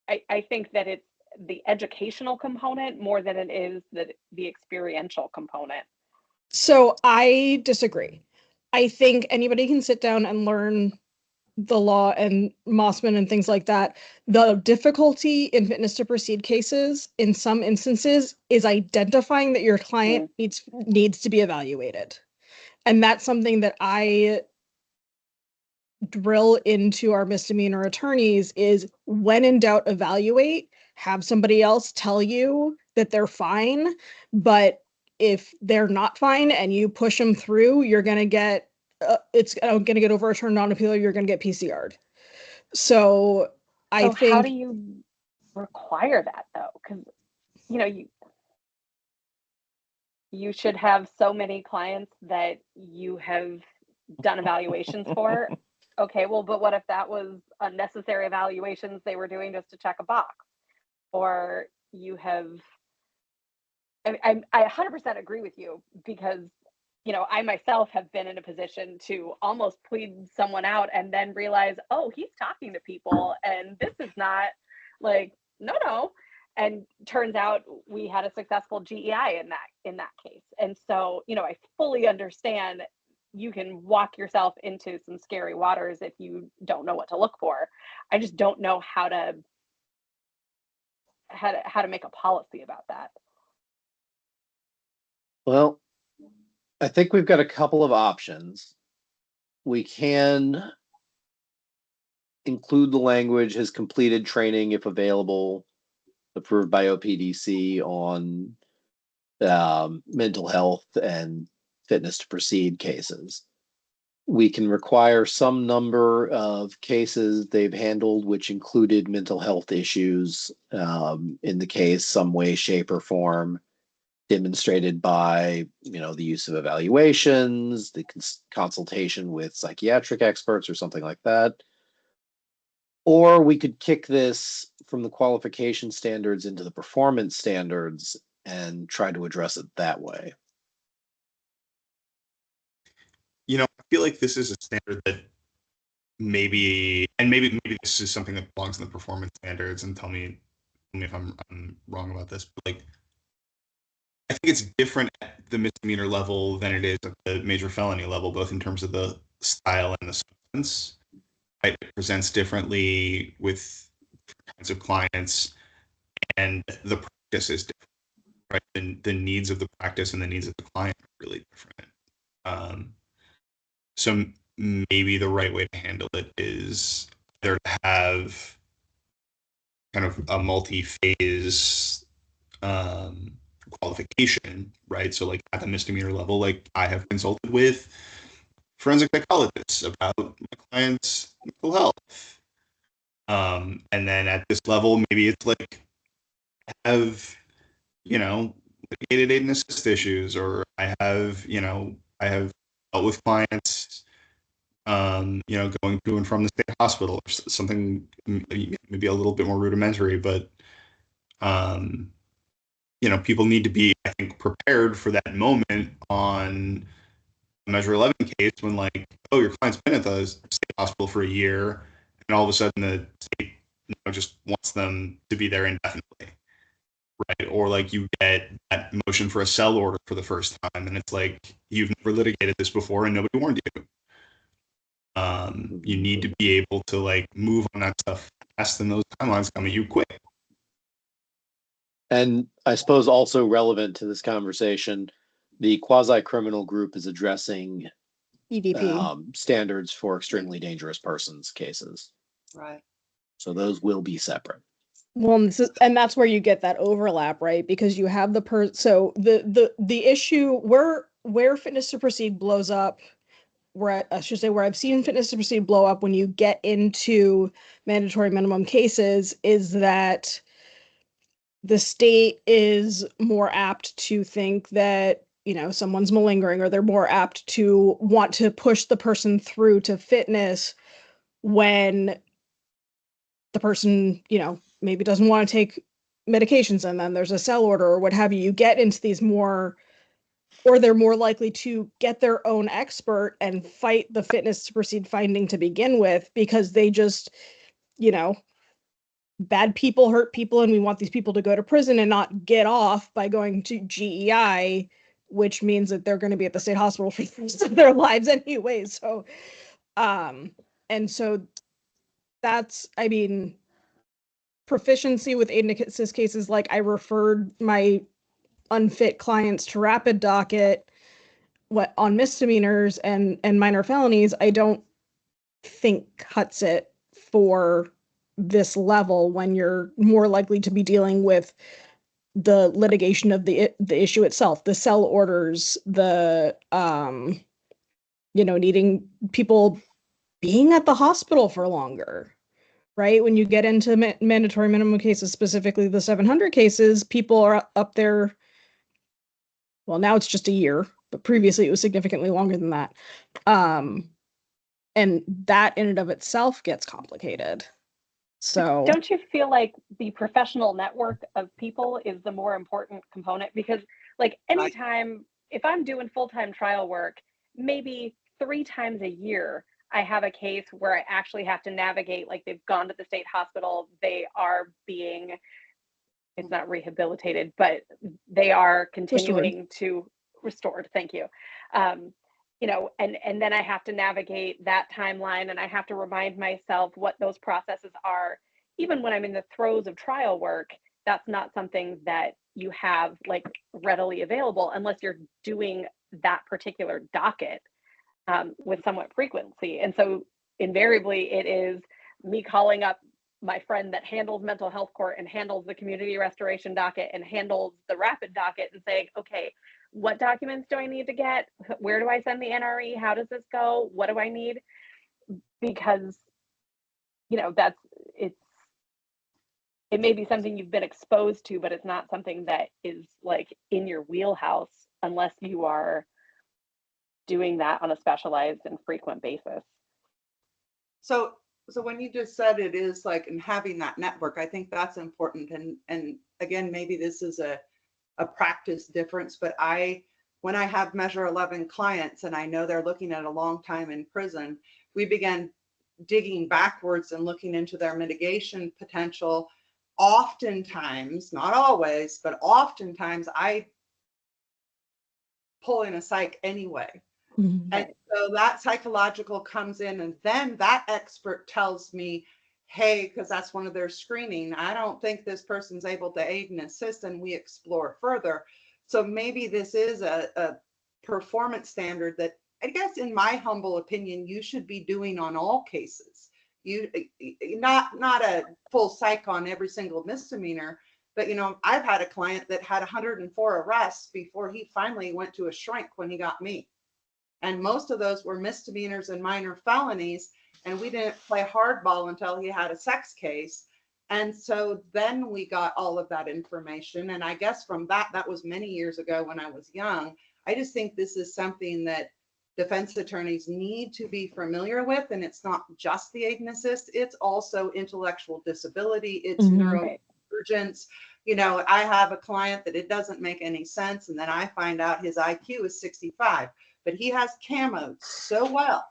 it's the educational component more than it is the experiential component. So I disagree. I think anybody can sit down and learn the law and Mossman and things like that. The difficulty in fitness to proceed cases, in some instances, is identifying that your client needs to be evaluated. And that's something that I drill into our misdemeanor attorneys is, when in doubt, evaluate. Have somebody else tell you that they're fine, but if they're not fine and you push them through, you're going to get it's going to get overturned on appeal. You're going to get PCR'd. So I think, how do you require that though? Because you should have so many clients that you have done evaluations for. Okay, well, but what if that was unnecessary evaluations they were doing just to check a box? Or you have, I 100% agree with you, because I myself have been in a position to almost plead someone out and then realize, oh, he's talking to people and this is not like no. And turns out we had a successful GEI in that case. And so, I fully understand you can walk yourself into some scary waters if you don't know what to look for. I just don't know how to make a policy about that. Well, I think we've got a couple of options. We can include the language has completed training if available, approved by OPDC on mental health and fitness to proceed cases. We can require some number of cases they've handled which included mental health issues in the case, some way, shape, or form, demonstrated by the use of evaluations, the consultation with psychiatric experts or something like that. Or we could kick this from the qualification standards into the performance standards and try to address it that way. I feel like this is a standard that maybe this is something that belongs in the performance standards, and tell me if I'm wrong about this, but like, I think it's different at the misdemeanor level than it is at the major felony level, both in terms of the style and the substance. Right? It presents differently with kinds of clients, and the practice is different. Right? The needs of the practice and the needs of the client are really different. So maybe the right way to handle it is either to have kind of a multi-phase qualification, right? So like at the misdemeanor level, like I have consulted with forensic psychologists about my client's mental health. And then at this level, maybe it's like I have, litigated aid and assist issues, or I have dealt with clients, going to and from the state hospital, or something maybe a little bit more rudimentary, but people need to be, I think, prepared for that moment on a Measure 11 case when, like, oh, your client's been at the state hospital for a year, and all of a sudden the state just wants them to be there indefinitely, right? Or like you get that motion for a cell order for the first time, and it's like you've never litigated this before and nobody warned you. You need to be able to like move on that stuff fast, and those timelines come at you quick. And I suppose also relevant to this conversation, the quasi-criminal group is addressing EDP. standards for extremely dangerous persons cases. Right. So those will be separate. Well, and that's where you get that overlap, right? Because you have so the issue where fitness to proceed blows up, where I've seen fitness to proceed blow up when you get into mandatory minimum cases is that the state is more apt to think that, someone's malingering, or they're more apt to want to push the person through to fitness when the person, maybe doesn't want to take medications, and then there's a cell order or what have you. You get into these more, or they're more likely to get their own expert and fight the fitness to proceed finding to begin with, because they just, bad people hurt people, and we want these people to go to prison and not get off by going to GEI, which means that they're going to be at the state hospital for the rest of their lives anyway. So, and so that's, proficiency with aid and assist cases, like I referred my unfit clients to rapid docket on misdemeanors and minor felonies, I don't think cuts it for this level when you're more likely to be dealing with the litigation of the issue itself, the cell orders, the needing people being at the hospital for longer, right? When you get into mandatory minimum cases, specifically the 700 cases, people are up there. Well, now it's just a year, but previously it was significantly longer than that. And that in and of itself gets complicated. So don't you feel like the professional network of people is the more important component? Because like anytime, if I'm doing full-time trial work, maybe 3 times a year, I have a case where I actually have to navigate, like they've gone to the state hospital, they are being, it's not rehabilitated, but they are continuing to restored. Thank you. You know, and then I have to navigate that timeline, and I have to remind myself what those processes are. Even when I'm in the throes of trial work, that's not something that you have like readily available unless you're doing that particular docket with somewhat frequency. And so invariably it is me calling up my friend that handles mental health court and handles the community restoration docket and handles the rapid docket and saying, okay, what documents do I need to get? Where do I send the NRE? How does this go? What do I need? Because, you know, it may be something you've been exposed to, but it's not something that is like in your wheelhouse unless you are doing that on a specialized and frequent basis. So when you just said it is like, and having that network, I think that's important. And again, maybe this is a practice difference, but when I have Measure 11 clients and I know they're looking at a long time in prison, we began digging backwards and looking into their mitigation potential. Oftentimes, not always, but oftentimes I pull in a psych anyway. Mhm. And so that psychological comes in, and then that expert tells me, hey, because that's one of their screening, I don't think this person's able to aid and assist, and we explore further. So maybe this is a performance standard that I guess, in my humble opinion, you should be doing on all cases. You not a full psych on every single misdemeanor, but you know, I've had a client that had 104 arrests before he finally went to a shrink when he got me. And most of those were misdemeanors and minor felonies. And we didn't play hardball until he had a sex case. And so then we got all of that information. And I guess from that was many years ago when I was young. I just think this is something that defense attorneys need to be familiar with. And it's not just the aid and assist, it's also intellectual disability, it's neurodivergence. You know, I have a client that it doesn't make any sense. And then I find out his IQ is 65. But he has camoed so well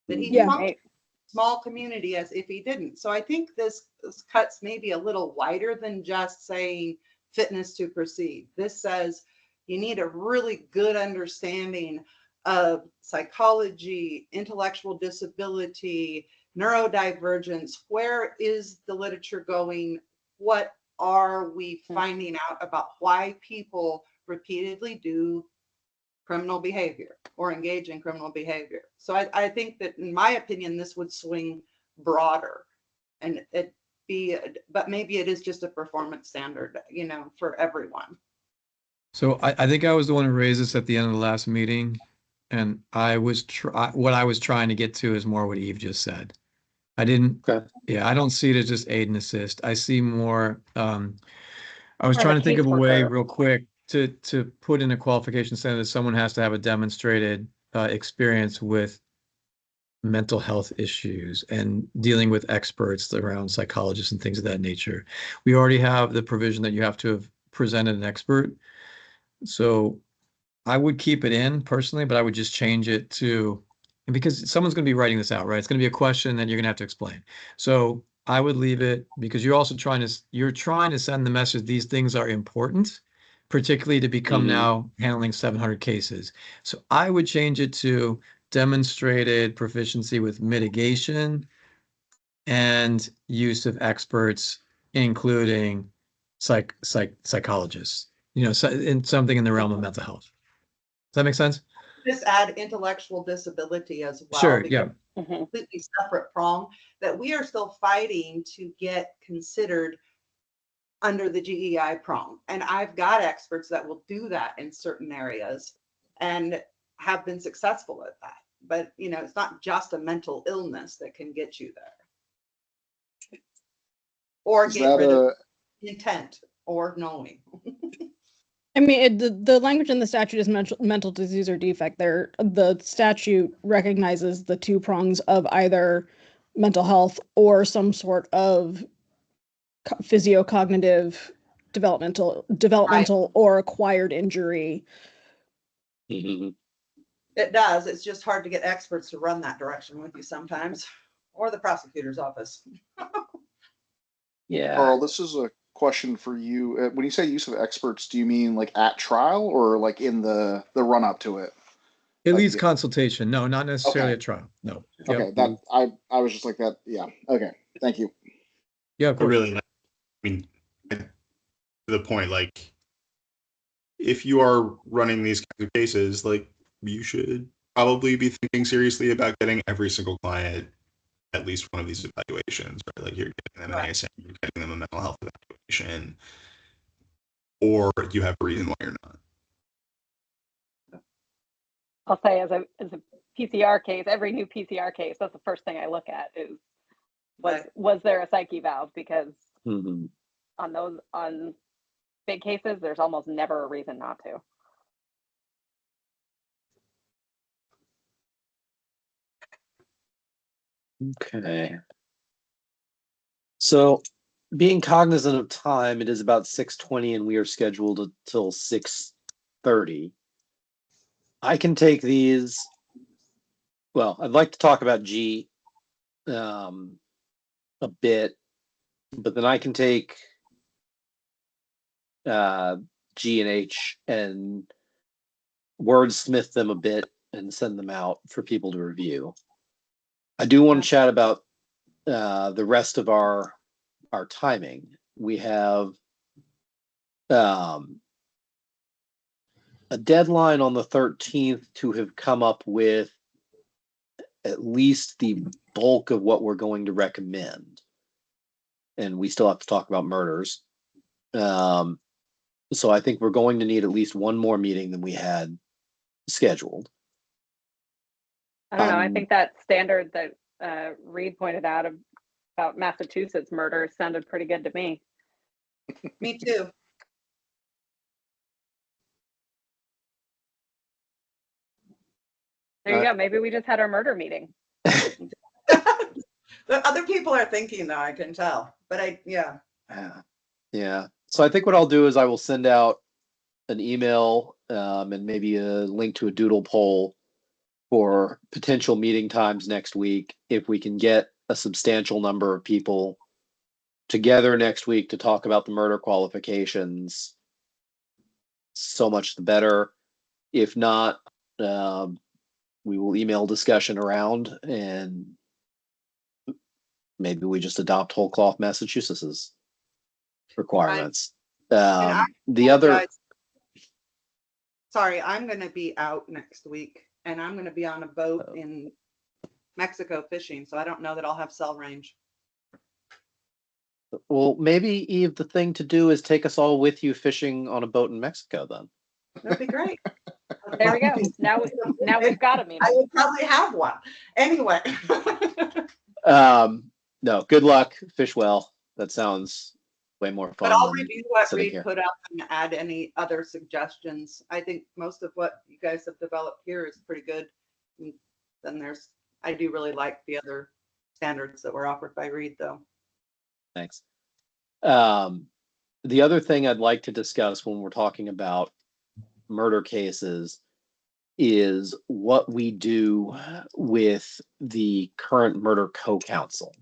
that he functions in a small community as if he didn't. So I think this cuts maybe a little wider than just saying fitness to proceed. This says you need a really good understanding of psychology, intellectual disability, neurodivergence. Where is the literature going? What are we finding out about why people repeatedly do criminal behavior or engage in criminal behavior? So I think that, in my opinion, this would swing broader, and but maybe it is just a performance standard, you know, for everyone. So I think I was the one who raised this at the end of the last meeting, and what I was trying to get to is more what Eve just said. I don't see it as just aid and assist. I see more, I was trying to think of a way real quick to put in a qualification saying that someone has to have a demonstrated experience with mental health issues and dealing with experts around psychologists and things of that nature. We already have the provision that you have to have presented an expert. So I would keep it in personally, but I would just change it to, because someone's going to be writing this out, right? It's going to be a question that you're going to have to explain. So I would leave it, because you're also trying to send the message these things are important, particularly to become now handling 700 cases. So I would change it to demonstrated proficiency with mitigation and use of experts, including psychologists, you know, in something in the realm of mental health. Does that make sense? Just add intellectual disability as well. Sure, yeah. Completely separate prong that we are still fighting to get considered under the GEI prong. And I've got experts that will do that in certain areas and have been successful at that. But, you know, it's not just a mental illness that can get you there. Or get rid of intent or knowing. I mean, the language in the statute is mental disease or defect. The statute recognizes the two prongs of either mental health or some sort of physiocognitive developmental or acquired injury. It does. It's just hard to get experts to run that direction with you sometimes, or the prosecutor's office. Yeah. Carl, this is a question for you. When you say use of experts, do you mean like at trial or like in the run up to it? It Like leads the- consultation. No, not necessarily Okay. a trial. No. Okay, Yep. that I was just like that. Yeah. Okay. Thank you. Yeah, of I course. really like, I mean, to the point, like, if you are running these kinds of cases, like, you should probably be thinking seriously about getting every single client at least one of these evaluations, right? Like, you're getting them an Right. ASM, you're getting them a mental health evaluation, or you have a reason why you're not. I'll say as a PCR case, every new PCR case, that's the first thing I look at is was there a psyche valve? Because Mhm. on big cases, there's almost never a reason not to. Okay. So, being cognizant of time, it is about 6:20 and we are scheduled until 6:30. I can take these. Well, I'd like to talk about G a bit, but then I can take G and H and wordsmith them a bit and send them out for people to review. I do want to chat about the rest of our timing. We have a deadline on the 13th to have come up with at least the bulk of what we're going to recommend. And we still have to talk about murders. So I think we're going to need at least one more meeting than we had scheduled. I don't know. I think that standard that Reed pointed out about Massachusetts murder sounded pretty good to me. Me too. There you go. Maybe we just had our murder meeting. The other people are thinking though, I can tell. But yeah. Yeah. So I think what I'll do is I will send out an email and maybe a link to a doodle poll for potential meeting times next week. If we can get a substantial number of people together next week to talk about the murder qualifications, so much the better. If not, we will email discussion around and maybe we just adopt whole cloth Massachusetts's requirements. The other, sorry, I'm going to be out next week and I'm going to be on a boat in Mexico fishing, so I don't know that I'll have cell range. well, maybe Eve, the thing to do is take us all with you fishing on a boat in Mexico then. That'd be great. There we go. Now we've got a meeting. I would probably have one. Anyway. No, good luck. Fish well. That sounds way more fun. But I'll than review what sitting Reed here. put up and add any other suggestions. I think most of what you guys have developed here is pretty good. And then I do really like the other standards that were offered by Reed though. Thanks. The other thing I'd like to discuss when we're talking about murder cases is what we do with the current murder co-counsel.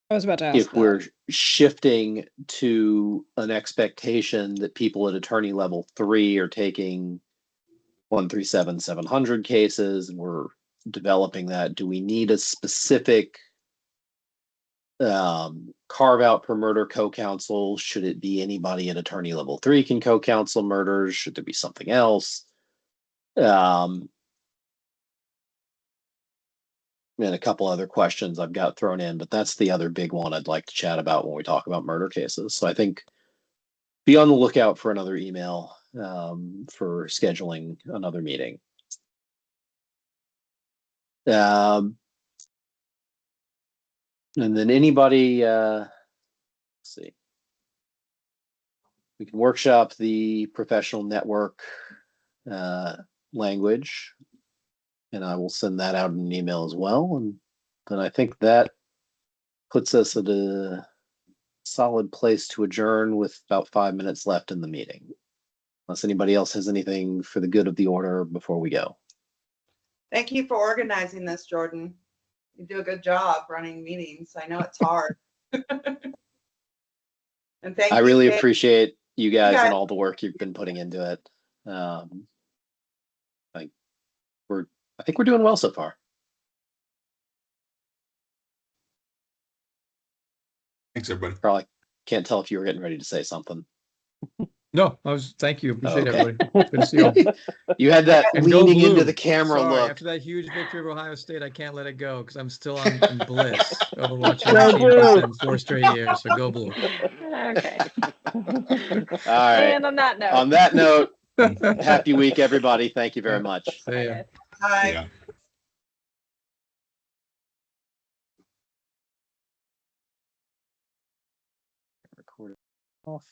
I was about to ask If we're shifting to an expectation that people at attorney level 3 are taking 137-700 cases and we're developing that, do we need a specific carve out per murder co-counsel? Should it be anybody at attorney level 3 can co-counsel murders? Should there be something else? And a couple other questions I've got thrown in, but that's the other big one I'd like to chat about when we talk about murder cases. So I think be on the lookout for another email for scheduling another meeting. And then anybody, let's see, we can workshop the professional network language, and I will send that out in an email as well. And then I think that puts us at a solid place to adjourn with about 5 minutes left in the meeting. Unless anybody else has anything for the good of the order before we go. Thank you for organizing this, Jordan. You do a good job running meetings. I know it's hard. And thank I you. really Dave. appreciate you guys guys- and all the work you've been putting into it. I think we're doing well so far. Thanks, everybody. Probably can't tell if you were getting ready to say something. No, thank you. Appreciate Okay. everybody. Good to see you all. You had that And go leaning into blue. the camera Sorry, look. after that huge victory of Ohio State, I can't let it go because I'm still in bliss over watching Go my team blue. win 4 straight years. So go blue. Okay. All right. And on that note. On that note, happy week, everybody. Thank you very much. See Bye, ya. guys. Bye. Yeah. Record it off.